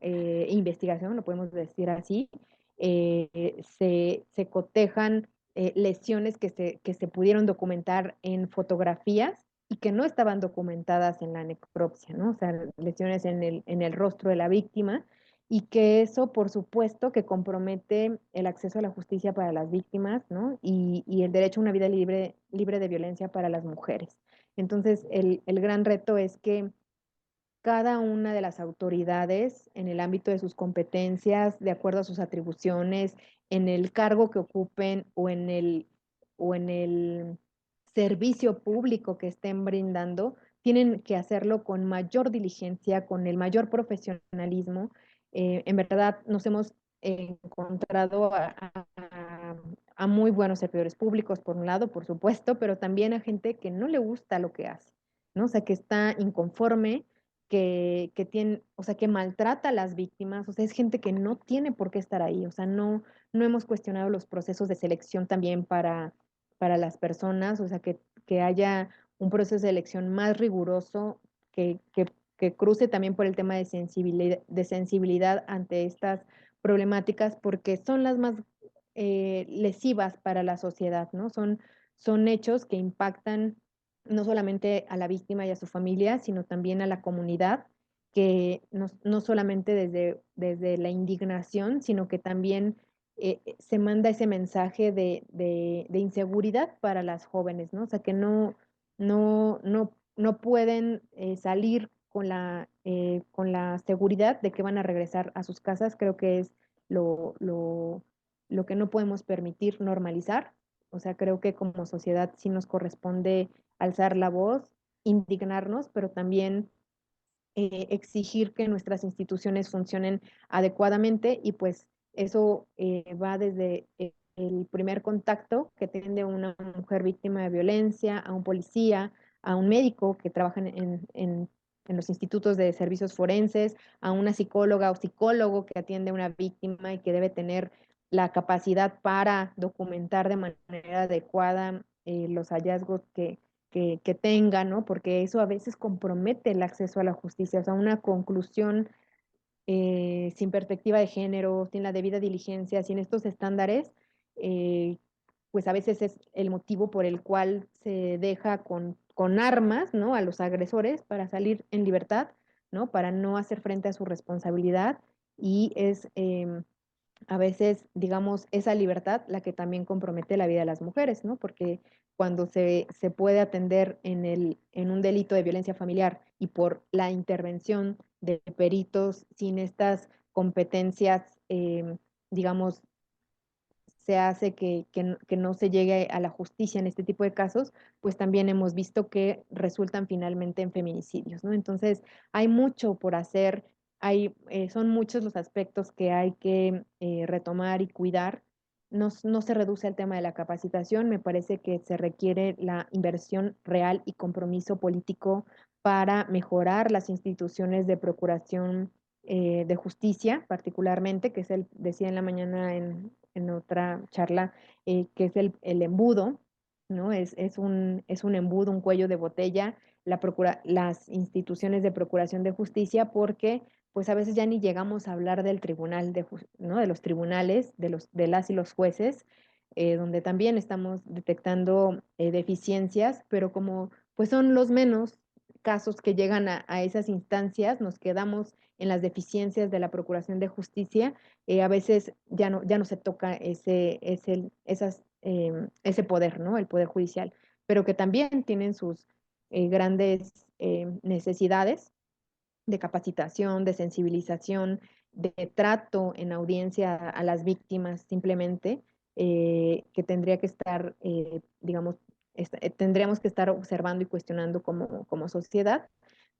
investigación, lo podemos decir así, se cotejan lesiones que se pudieron documentar en fotografías y que no estaban documentadas en la necropsia, ¿no? O sea, lesiones en el rostro de la víctima y que eso, por supuesto, que compromete el acceso a la justicia para las víctimas, ¿no? Y el derecho a una vida libre, libre de violencia para las mujeres. Entonces, el gran reto es que cada una de las autoridades en el ámbito de sus competencias, de acuerdo a sus atribuciones, en el cargo que ocupen o en el servicio público que estén brindando, tienen que hacerlo con mayor diligencia, con el mayor profesionalismo. En verdad, nos hemos encontrado a muy buenos servidores públicos, por un lado, por supuesto, pero también a gente que no le gusta lo que hace, ¿no? O sea, que está inconforme, que tiene, o sea, que maltrata a las víctimas, o sea, es gente que no tiene por qué estar ahí, o sea, no hemos cuestionado los procesos de selección también para las personas, o sea, que haya un proceso de selección más riguroso, que cruce también por el tema de sensibilidad ante estas problemáticas, porque son las más lesivas para la sociedad, ¿no? Son hechos que impactan no solamente a la víctima y a su familia, sino también a la comunidad, que no solamente desde la indignación, sino que también se manda ese mensaje de inseguridad para las jóvenes, ¿no? O sea, que no pueden salir con la seguridad de que van a regresar a sus casas. Creo que es lo, lo, lo que no podemos permitir normalizar. O sea, creo que como sociedad sí nos corresponde alzar la voz, indignarnos, pero también exigir que nuestras instituciones funcionen adecuadamente y pues eso va desde el primer contacto que tiene una mujer víctima de violencia, a un policía, a un médico que trabaja en los institutos de servicios forenses, a una psicóloga o psicólogo que atiende a una víctima y que debe tener la capacidad para documentar de manera adecuada los hallazgos que tenga, ¿no? Porque eso a veces compromete el acceso a la justicia, o sea, una conclusión sin perspectiva de género, sin la debida diligencia, sin estos estándares, eh, pues a veces es el motivo por el cual se deja con armas, ¿no? A los agresores para salir en libertad, ¿no? Para no hacer frente a su responsabilidad y es a veces, digamos, esa libertad la que también compromete la vida de las mujeres, ¿no? Porque cuando se puede atender en un delito de violencia familiar y por la intervención de peritos sin estas competencias, digamos, se hace que no se llegue a la justicia en este tipo de casos, pues también hemos visto que resultan finalmente en feminicidios, ¿no? Entonces, hay mucho por hacer, son muchos los aspectos que hay que retomar y cuidar. No, no se reduce al tema de la capacitación, me parece que se requiere la inversión real y compromiso político para mejorar las instituciones de procuración de justicia, particularmente, que es el, decía en la mañana en otra charla, que es el embudo, ¿no? Es un embudo, un cuello de botella, las instituciones de procuración de justicia, porque pues a veces ya ni llegamos a hablar del tribunal, ¿no? De los tribunales, de las y los jueces, donde también estamos detectando deficiencias, pero como pues son los menos casos que llegan a esas instancias, nos quedamos en las deficiencias de la Procuración de Justicia, a veces ya no se toca ese poder, ¿no? El poder judicial, pero que también tienen sus grandes necesidades de capacitación, de sensibilización, de trato en audiencia a las víctimas simplemente, que tendría que estar, digamos, tendríamos que estar observando y cuestionando como sociedad.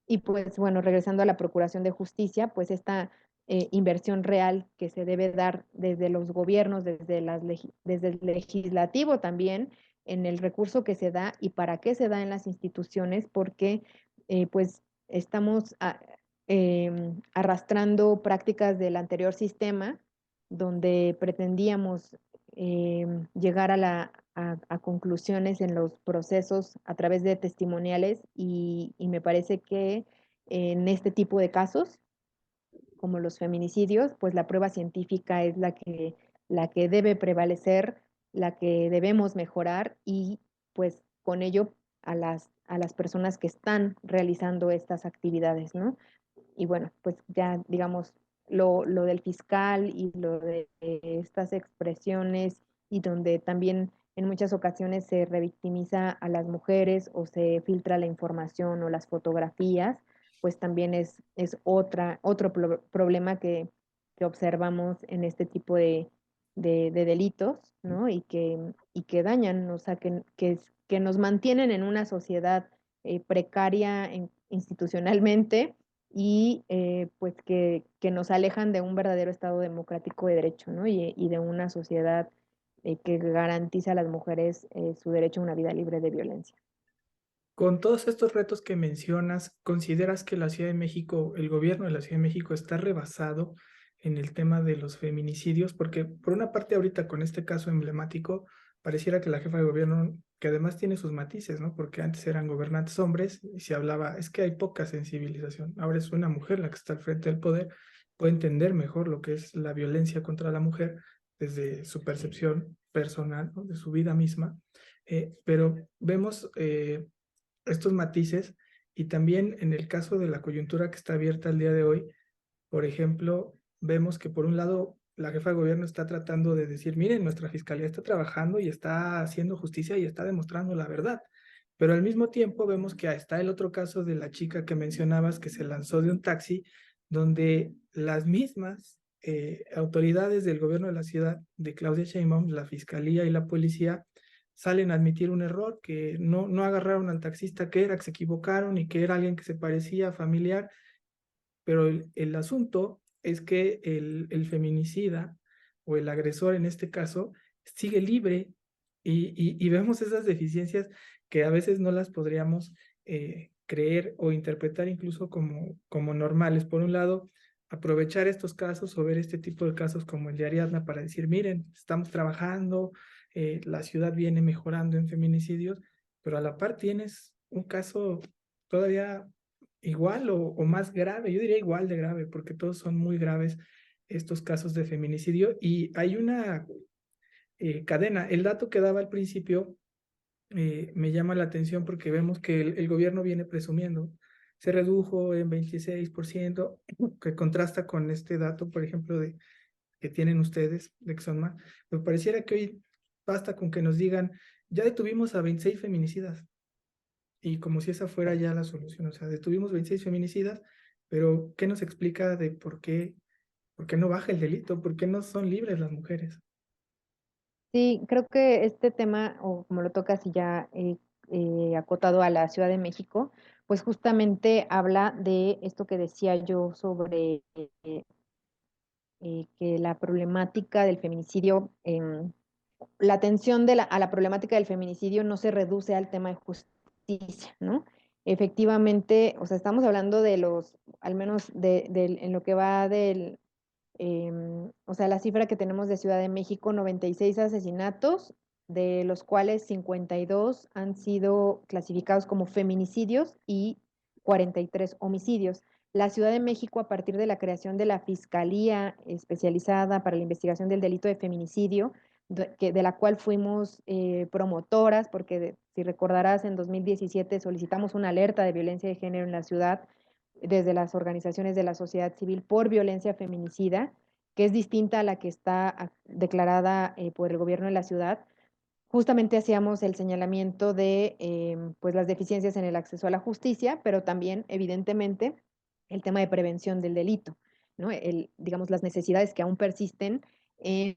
Y pues bueno, regresando a la Procuración de Justicia, pues esta inversión real que se debe dar desde los gobiernos, desde el legislativo también, en el recurso que se da y para qué se da en las instituciones, porque pues estamos arrastrando prácticas del anterior sistema donde pretendíamos llegar a conclusiones en los procesos a través de testimoniales y me parece que en este tipo de casos, como los feminicidios, pues la prueba científica es la que debe prevalecer, la que debemos mejorar y pues con ello a las personas que están realizando estas actividades, ¿no? Y bueno, pues ya digamos lo del fiscal y lo de estas expresiones y donde también en muchas ocasiones se revictimiza a las mujeres o se filtra la información o las fotografías, pues también es otro problema que observamos en este tipo de delitos, ¿no? Y que dañan, o sea, que nos mantienen en una sociedad precaria institucionalmente y pues que nos alejan de un verdadero Estado democrático de derecho, ¿no? Y de una sociedad que garantiza a las mujeres su derecho a una vida libre de violencia. Con todos estos retos que mencionas, ¿consideras que la Ciudad de México, el gobierno de la Ciudad de México está rebasado en el tema de los feminicidios? Porque por una parte ahorita con este caso emblemático, pareciera que la jefa de gobierno, que además tiene sus matices, ¿no? Porque antes eran gobernantes hombres y se hablaba, es que hay poca sensibilización. Ahora es una mujer la que está al frente del poder, puede entender mejor lo que es la violencia contra la mujer desde su percepción personal, ¿no? De su vida misma. Pero vemos estos matices y también en el caso de la coyuntura que está abierta el día de hoy, por ejemplo, vemos que por un lado la jefa de gobierno está tratando de decir, miren, nuestra fiscalía está trabajando y está haciendo justicia y está demostrando la verdad. Pero al mismo tiempo vemos que está el otro caso de la chica que mencionabas que se lanzó de un taxi, donde las mismas autoridades del gobierno de la ciudad, de Claudia Sheinbaum, la fiscalía y la policía, salen a admitir un error, que no agarraron al taxista que era, que se equivocaron y que era alguien que se parecía familiar, pero el asunto es que el feminicida o el agresor en este caso sigue libre y vemos esas deficiencias que a veces no las podríamos creer o interpretar incluso como normales. Por un lado, aprovechar estos casos o ver este tipo de casos como el de Ariadna para decir, miren, estamos trabajando, la ciudad viene mejorando en feminicidios, pero a la par tienes un caso todavía igual o más grave, yo diría igual de grave, porque todos son muy graves estos casos de feminicidio y hay una cadena. El dato que daba al principio me llama la atención porque vemos que el gobierno viene presumiendo. Se redujo en 26%, que contrasta con este dato, por ejemplo, que tienen ustedes, de que son más. Me pareciera que hoy basta con que nos digan, ya detuvimos a 26 feminicidas, y como si esa fuera ya la solución. O sea, detuvimos 26 feminicidas, pero ¿qué nos explica de por qué no baja el delito? ¿Por qué no son libres las mujeres? Sí, creo que este tema, o como lo tocas y ya acotado a la Ciudad de México, pues justamente habla de esto que decía yo sobre que la problemática del feminicidio, la atención a la problemática del feminicidio no se reduce al tema de justicia, ¿no? Efectivamente, o sea, estamos hablando de al menos en lo que va o sea, la cifra que tenemos de Ciudad de México, 96 asesinatos, de los cuales 52 han sido clasificados como feminicidios y 43 homicidios. La Ciudad de México, a partir de la creación de la Fiscalía Especializada para la Investigación del Delito de Feminicidio, de la cual fuimos promotoras, porque si recordarás, en 2017 solicitamos una alerta de violencia de género en la ciudad desde las organizaciones de la sociedad civil por violencia feminicida, que es distinta a la que está declarada por el gobierno de la ciudad. Justamente hacíamos el señalamiento de pues las deficiencias en el acceso a la justicia, pero también, evidentemente, el tema de prevención del delito, ¿no? Digamos, las necesidades que aún persisten en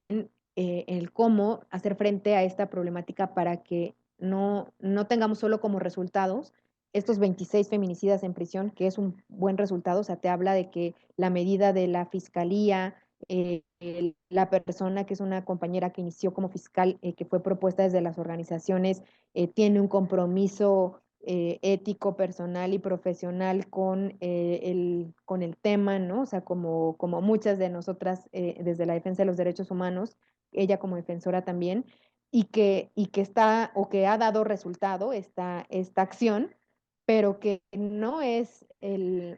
el cómo hacer frente a esta problemática para que no tengamos solo como resultados estos 26 feminicidas en prisión, que es un buen resultado. O sea, te habla de que la medida de la fiscalía, la persona que es una compañera que inició como fiscal, que fue propuesta desde las organizaciones, tiene un compromiso ético, personal y profesional con el tema, ¿no? O sea, como muchas de nosotras desde la defensa de los derechos humanos, ella como defensora también, y que está o que ha dado resultado esta acción, pero que no es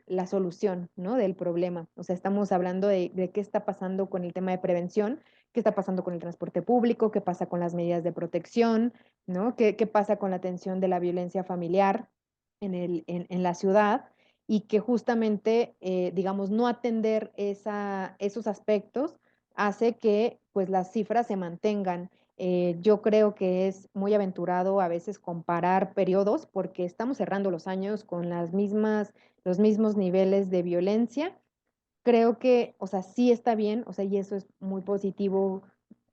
la solución, ¿no? Del problema. O sea, estamos hablando de qué está pasando con el tema de prevención, qué está pasando con el transporte público, qué pasa con las medidas de protección, ¿no? ¿Qué pasa con la atención de la violencia familiar en la ciudad? Y que justamente, digamos, no atender esos aspectos hace que pues las cifras se mantengan. Yo creo que es muy aventurado a veces comparar periodos porque estamos cerrando los años con los mismos niveles de violencia. Creo que, o sea, sí está bien, o sea, y eso es muy positivo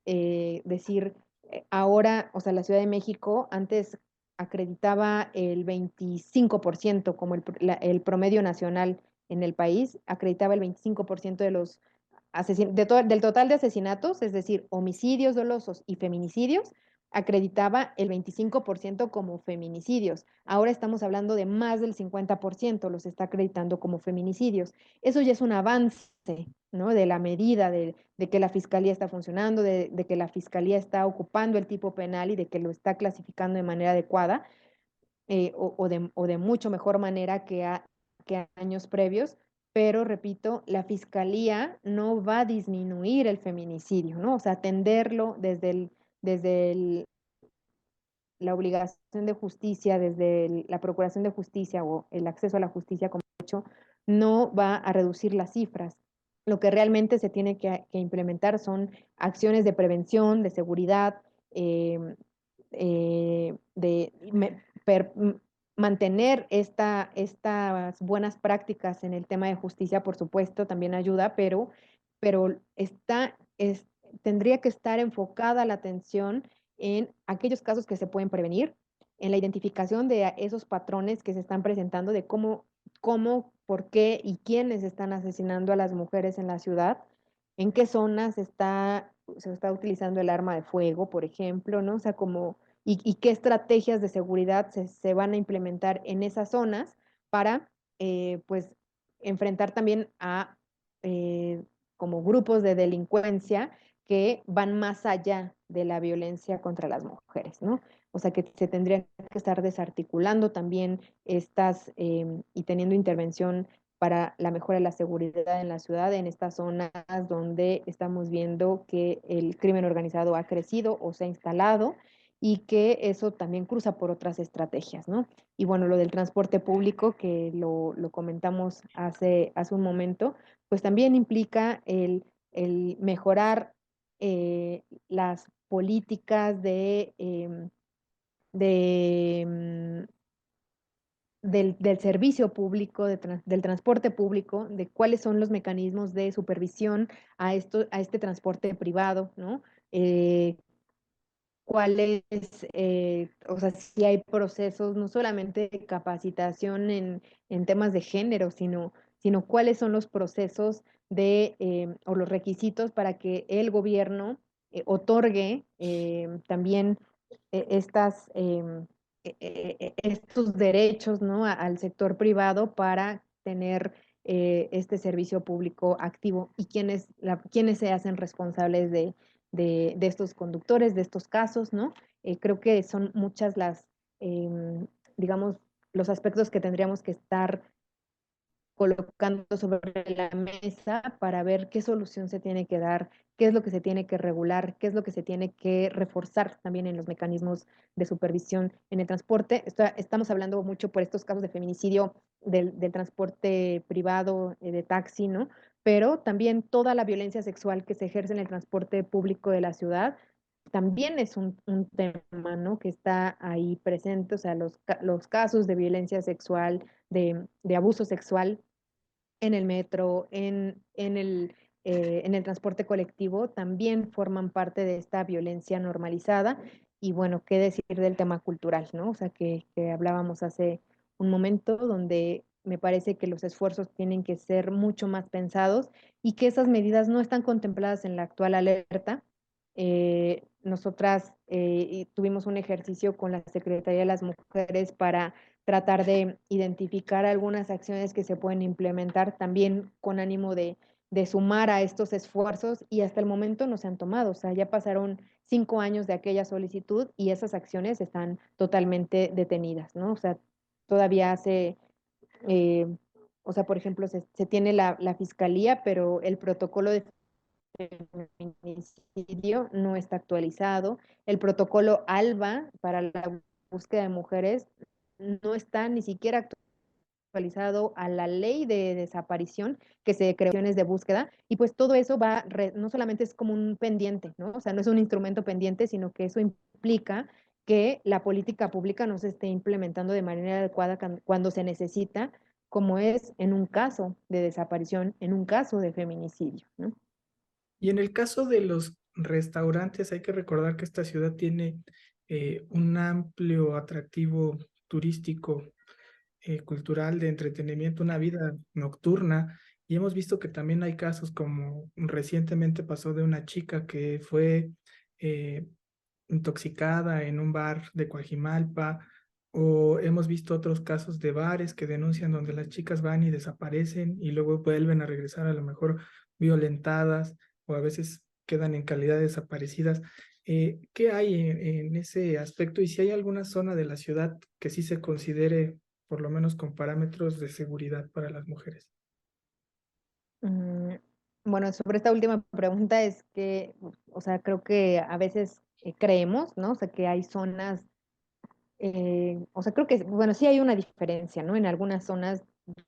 decir, ahora, o sea, la Ciudad de México antes acreditaba el 25% como el promedio nacional en el país, acreditaba el 25% de del total de asesinatos, es decir, homicidios dolosos y feminicidios, acreditaba el 25% como feminicidios. Ahora estamos hablando de más del 50% los está acreditando como feminicidios. Eso ya es un avance, ¿no? De la medida de que la fiscalía está funcionando, de que la fiscalía está ocupando el tipo penal y de que lo está clasificando de manera adecuada, o de mucho mejor manera que años previos. Pero repito, la fiscalía no va a disminuir el feminicidio, ¿no? O sea, atenderlo desde la obligación de justicia, desde la procuración de justicia o el acceso a la justicia como hecho, no va a reducir las cifras. Lo que realmente se tiene que implementar son acciones de prevención, de seguridad, de mantener estas buenas prácticas en el tema de justicia, por supuesto, también ayuda, pero tendría que estar enfocada la atención en aquellos casos que se pueden prevenir, en la identificación de esos patrones que se están presentando, de por qué y quiénes están asesinando a las mujeres en la ciudad, en qué zonas se está utilizando el arma de fuego, por ejemplo, ¿no? O sea, y qué estrategias de seguridad se van a implementar en esas zonas para, pues, enfrentar también a eh, como grupos de delincuencia que van más allá de la violencia contra las mujeres, ¿no? O sea que se tendría que estar desarticulando también estas y teniendo intervención para la mejora de la seguridad en la ciudad, en estas zonas donde estamos viendo que el crimen organizado ha crecido o se ha instalado y que eso también cruza por otras estrategias, ¿no? Y bueno, lo del transporte público, que lo comentamos hace un momento, pues también implica el mejorar las políticas de del servicio público, del transporte público, de cuáles son los mecanismos de supervisión a este transporte privado, ¿no? Cuáles, o sea, si hay procesos, no solamente de capacitación en temas de género, sino cuáles son los procesos o los requisitos para que el gobierno otorgue también estas, estos derechos, ¿no? Al sector privado para tener este servicio público activo y quiénes se hacen responsables de estos conductores, de estos casos, ¿no? Creo que son muchas digamos, los aspectos que tendríamos que estar colocando sobre la mesa para ver qué solución se tiene que dar, qué es lo que se tiene que regular, qué es lo que se tiene que reforzar también en los mecanismos de supervisión en el transporte. Estamos hablando mucho por estos casos de feminicidio del transporte privado, de taxi, ¿no? Pero también toda la violencia sexual que se ejerce en el transporte público de la ciudad también es un tema, ¿no? Que está ahí presente, o sea, los casos de violencia sexual, de abuso sexual en el metro, en el transporte colectivo, también forman parte de esta violencia normalizada. Y bueno, qué decir del tema cultural, ¿no? O sea, que hablábamos hace un momento, donde me parece que los esfuerzos tienen que ser mucho más pensados y que esas medidas no están contempladas en la actual alerta. Nosotras tuvimos un ejercicio con la Secretaría de las Mujeres para tratar de identificar algunas acciones que se pueden implementar también con ánimo de sumar a estos esfuerzos y hasta el momento no se han tomado. O sea, ya pasaron 5 años de aquella solicitud y esas acciones están totalmente detenidas, ¿no? O sea, todavía eh, o sea, por ejemplo, se tiene la fiscalía, pero el protocolo de feminicidio no está actualizado. El protocolo ALBA para la búsqueda de mujeres no está ni siquiera actualizado a la ley de desaparición que se creó de búsqueda y pues todo eso no solamente es como un pendiente, ¿no? O sea, no es un instrumento pendiente, sino que eso implica que la política pública no se esté implementando de manera adecuada cuando se necesita, como es en un caso de desaparición, en un caso de feminicidio, ¿no? Y en el caso de los restaurantes, hay que recordar que esta ciudad tiene un amplio atractivo turístico, cultural, de entretenimiento, una vida nocturna. Y hemos visto que también hay casos como recientemente pasó de una chica que fue eh, intoxicada en un bar de Coajimalpa, o hemos visto otros casos de bares que denuncian donde las chicas van y desaparecen y luego vuelven a regresar a lo mejor violentadas o a veces quedan en calidad de desaparecidas. ¿Qué hay en ese aspecto? Y si hay alguna zona de la ciudad que sí se considere, por lo menos con parámetros de seguridad para las mujeres. Mm, Bueno, sobre esta última pregunta es que, o sea, creo que a veces creemos, ¿no? O sea, que hay zonas, o sea, creo que, bueno, sí hay una diferencia, ¿no? En algunas zonas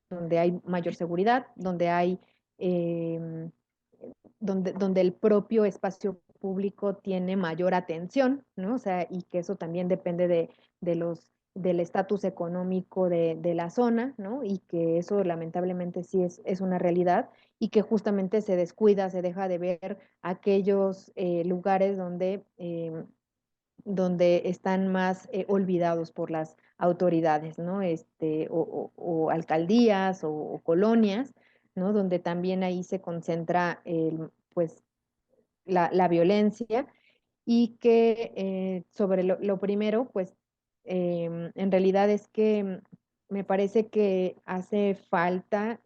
donde hay mayor seguridad, donde hay, em, donde el propio espacio público tiene mayor atención, ¿no? O sea, y que eso también depende del estatus económico de la zona, ¿no? Y que eso lamentablemente sí es una realidad y que justamente se descuida, se deja de ver aquellos lugares donde están más olvidados por las autoridades, ¿no? O alcaldías o colonias, ¿no? Donde también ahí se concentra pues, la violencia y que sobre lo primero, pues en realidad es que me parece que hace falta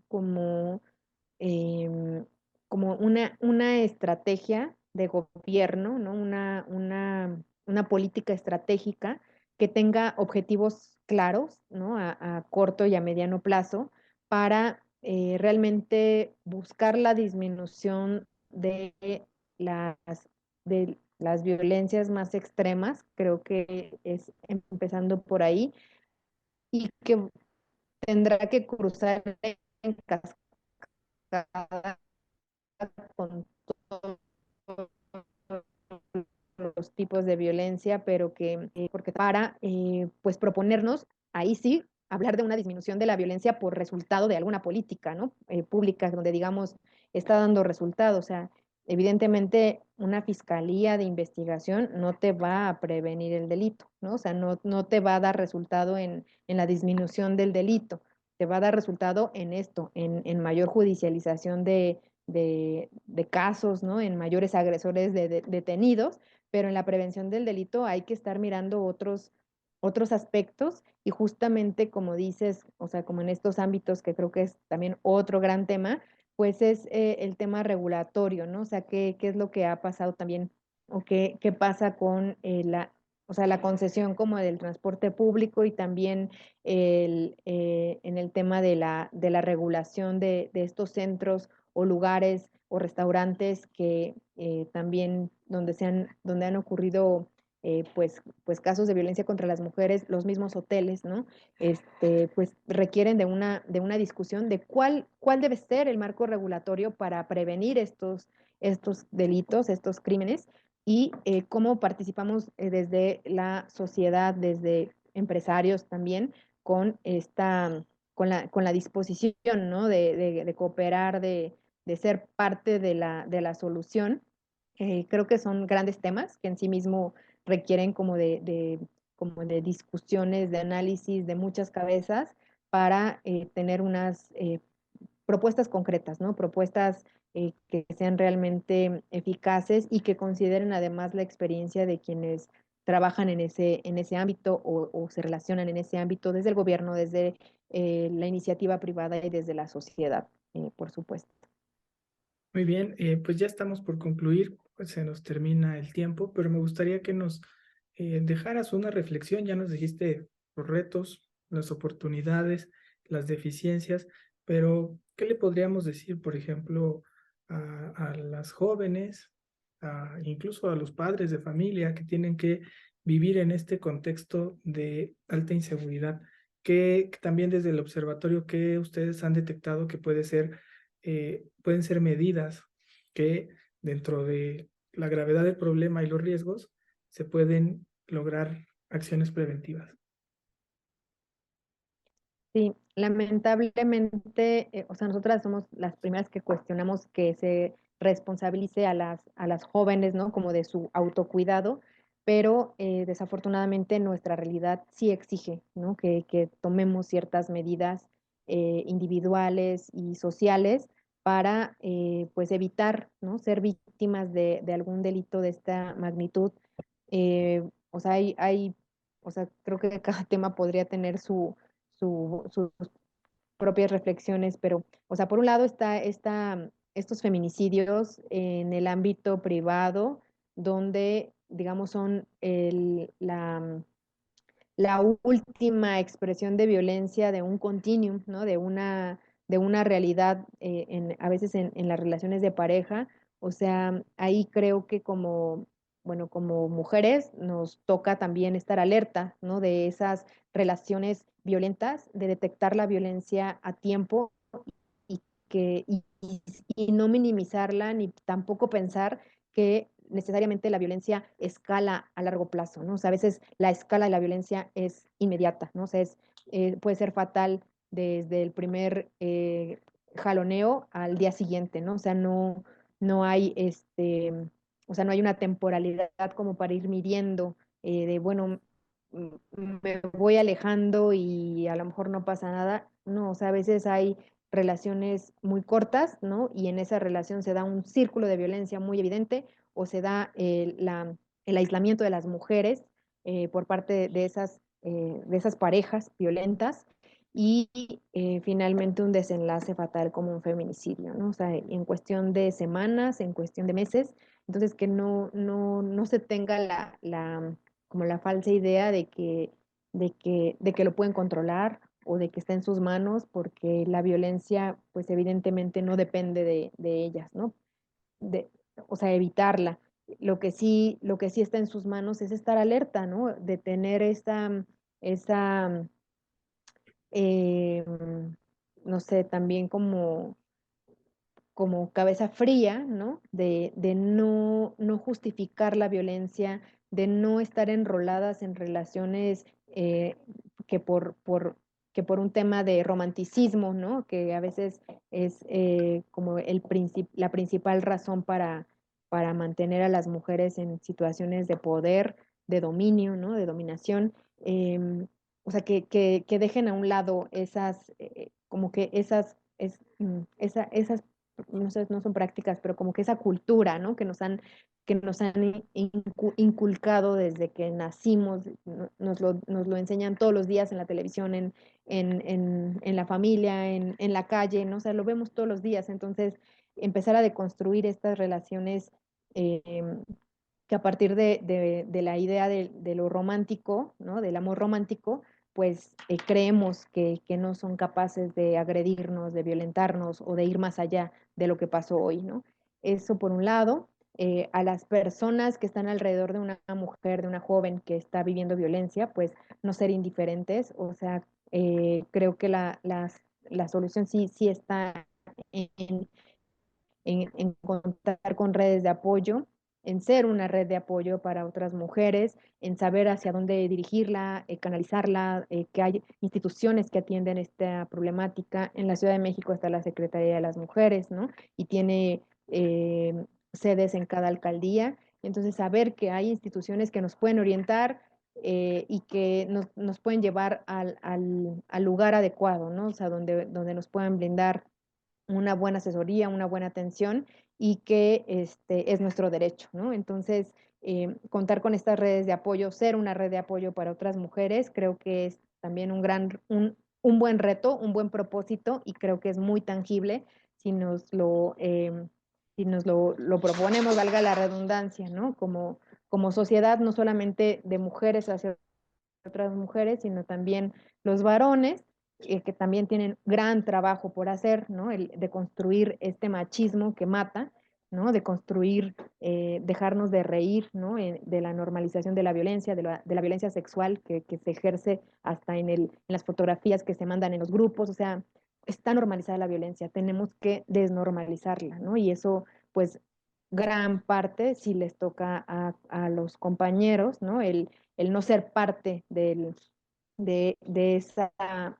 em, como una estrategia de gobierno, ¿no? una política estratégica que tenga objetivos claros, ¿no? A corto y a mediano plazo para realmente buscar la disminución las, de las violencias más extremas, creo que es empezando por ahí, y que tendrá que cruzar en cascada con todos los tipos de violencia, pero que, porque para, pues proponernos, ahí sí, hablar de una disminución de la violencia por resultado de alguna política, ¿no? Pública, donde digamos, está dando resultados, o sea, evidentemente una fiscalía de investigación no te va a prevenir el delito, ¿no? O sea, no te va a dar resultado en la disminución del delito, te va a dar resultado en esto, en mayor judicialización de casos, ¿no? En mayores agresores detenidos, pero en la prevención del delito hay que estar mirando otros aspectos y justamente como dices, o sea, como en estos ámbitos que creo que es también otro gran tema, pues es el tema regulatorio, ¿no? O sea, qué es lo que ha pasado también o qué pasa con o sea, la concesión como del transporte público y también en el tema de la regulación de estos centros o lugares o restaurantes que también donde han ocurrido pues casos de violencia contra las mujeres, los mismos hoteles, ¿no? Pues requieren de una discusión de cuál debe ser el marco regulatorio para prevenir estos delitos, estos crímenes, y cómo participamos desde la sociedad, desde empresarios también, con con la disposición, ¿no? De cooperar, de ser parte de la solución. Creo que son grandes temas que en sí mismo requieren como de discusiones, de análisis de muchas cabezas para tener unas propuestas concretas, ¿no? Propuestas que sean realmente eficaces y que consideren además la experiencia de quienes trabajan en ese ámbito o se relacionan en ese ámbito desde el gobierno, desde la iniciativa privada y desde la sociedad, por supuesto. Muy bien, pues ya estamos por concluir, pues se nos termina el tiempo, pero me gustaría que nos dejaras una reflexión. Ya nos dijiste los retos, las oportunidades, las deficiencias, pero ¿qué le podríamos decir, por ejemplo, a las jóvenes, incluso a los padres de familia que tienen que vivir en este contexto de alta inseguridad? Que también desde el observatorio, ¿qué ustedes han detectado que pueden ser medidas que dentro de la gravedad del problema y los riesgos se pueden lograr acciones preventivas? Sí, lamentablemente, o sea, nosotras somos las primeras que cuestionamos que se responsabilice a a las jóvenes, ¿no? Como de su autocuidado, pero desafortunadamente nuestra realidad sí exige, ¿no? Que tomemos ciertas medidas individuales y sociales para, pues, evitar, ¿no? Ser víctimas de algún delito de esta magnitud. O sea, o sea, creo que cada tema podría tener sus propias reflexiones, pero, o sea, por un lado estos feminicidios en el ámbito privado, donde, digamos, son la última expresión de violencia de un continuum, ¿no? De una realidad, a veces en las relaciones de pareja. O sea, ahí creo que como, bueno, como mujeres nos toca también estar alerta, ¿no? De esas relaciones violentas, de detectar la violencia a tiempo y, y no minimizarla ni tampoco pensar que necesariamente la violencia escala a largo plazo, ¿no? O sea, a veces la escala de la violencia es inmediata, ¿no? O sea, puede ser fatal desde el primer jaloneo al día siguiente, ¿no? O sea, no hay o sea, no hay una temporalidad como para ir midiendo de, bueno, me voy alejando y a lo mejor no pasa nada. No, o sea, a veces hay relaciones muy cortas, ¿no? Y en esa relación se da un círculo de violencia muy evidente o se da el aislamiento de las mujeres por parte de esas parejas violentas y finalmente un desenlace fatal como un feminicidio, ¿no? O sea, en cuestión de semanas, en cuestión de meses, Entonces, que no se tenga como la falsa idea de que lo pueden controlar o de que está en sus manos, porque la violencia, pues evidentemente no depende de ellas, ¿no? De, o sea, evitarla. Lo que sí está en sus manos es estar alerta, ¿no? De tener esa eh, no sé, también como cabeza fría, ¿no? De no justificar la violencia, de no estar enroladas en relaciones que que por un tema de romanticismo, ¿no? Que a veces es como la principal razón para mantener a las mujeres en situaciones de poder, de dominio, ¿no? De dominación. O sea, que dejen a un lado como que esas no sé, no son prácticas, pero como que esa cultura, ¿no? Que nos han inculcado desde que nacimos, nos lo enseñan todos los días en la televisión, en la familia, en la calle, ¿no? O sea, lo vemos todos los días. Entonces, empezar a deconstruir estas relaciones eh, que a partir de la idea de lo romántico, ¿no? Del amor romántico, pues creemos que no son capaces de agredirnos, de violentarnos o de ir más allá de lo que pasó hoy, ¿no? Eso por un lado. A las personas que están alrededor de una mujer, de una joven que está viviendo violencia, pues no ser indiferentes. O sea, creo que la solución sí está en, en contar con redes de apoyo, en ser una red de apoyo para otras mujeres, en saber hacia dónde dirigirla, canalizarla, que hay instituciones que atienden esta problemática. En la Ciudad de México está la Secretaría de las Mujeres, ¿no? Y tiene sedes en cada alcaldía. Entonces, saber que hay instituciones que nos pueden orientar y que nos pueden llevar al lugar adecuado, ¿no? O sea, donde nos puedan brindar una buena asesoría, una buena atención y que es nuestro derecho, ¿no? Entonces, contar con estas redes de apoyo, ser una red de apoyo para otras mujeres, creo que es también un buen reto, un buen propósito y creo que es muy tangible si nos lo proponemos, valga la redundancia, ¿no? Como sociedad, no solamente de mujeres hacia otras mujeres, sino también los varones, que también tienen gran trabajo por hacer, ¿no? De construir este machismo que mata, ¿no? De construir, dejarnos de reír, ¿no? De la normalización de la violencia, de la violencia sexual que se ejerce hasta en las fotografías que se mandan en los grupos. O sea, está normalizada la violencia, tenemos que desnormalizarla, ¿no? Y eso, pues, gran parte sí les toca a los compañeros, ¿no? El no ser parte de esa,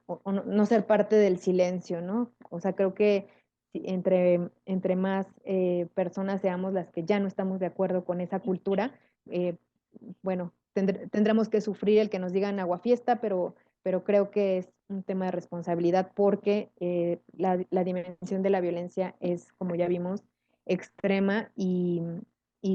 o no ser parte del silencio, ¿no? O sea, creo que entre más personas seamos las que ya no estamos de acuerdo con esa cultura, eh, bueno, tendremos que sufrir el que nos digan aguafiesta, pero creo que es un tema de responsabilidad porque la dimensión de la violencia es, como ya vimos, extrema y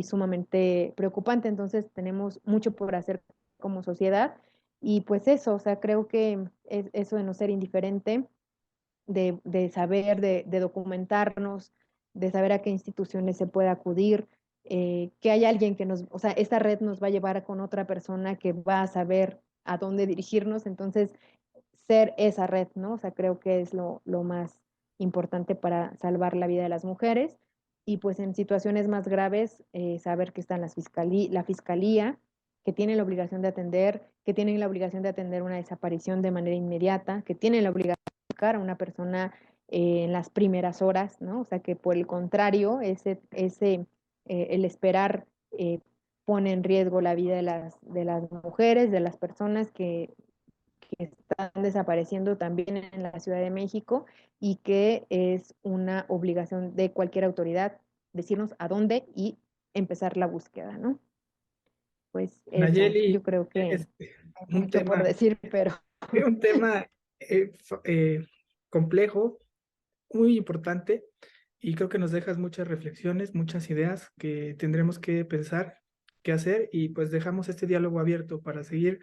sumamente preocupante. Entonces tenemos mucho por hacer como sociedad y pues eso, o sea, creo que es eso de no ser indiferente, de saber, de documentarnos, de saber a qué instituciones se puede acudir, que hay alguien o sea, esta red nos va a llevar con otra persona que va a saber a dónde dirigirnos, entonces ser esa red, ¿no? O sea, creo que es lo más importante para salvar la vida de las mujeres. Y pues en situaciones más graves, saber que están la fiscalía, que tienen la obligación de atender, que tienen la obligación de atender una desaparición de manera inmediata, que tienen la obligación de buscar a una persona en las primeras horas, ¿no? O sea, que por el contrario, el esperar pone en riesgo la vida de las mujeres, de las personas que están desapareciendo también en la Ciudad de México y que es una obligación de cualquier autoridad decirnos a dónde y empezar la búsqueda, ¿no? Pues eso, Nayeli, yo creo que es hay un mucho por tema, decir, pero un tema complejo, muy importante, y creo que nos dejas muchas reflexiones, muchas ideas que tendremos que pensar qué hacer, y pues dejamos este diálogo abierto para seguir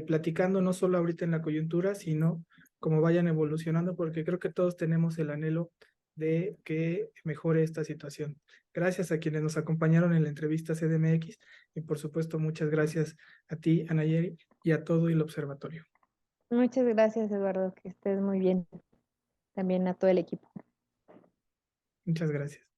platicando no solo ahorita en la coyuntura, sino como vayan evolucionando, porque creo que todos tenemos el anhelo de que mejore esta situación. Gracias a quienes nos acompañaron en la entrevista CDMX y por supuesto muchas gracias a ti, Anayeli, y a todo el observatorio. Muchas gracias, Eduardo, que estés muy bien. También a todo el equipo. Muchas gracias.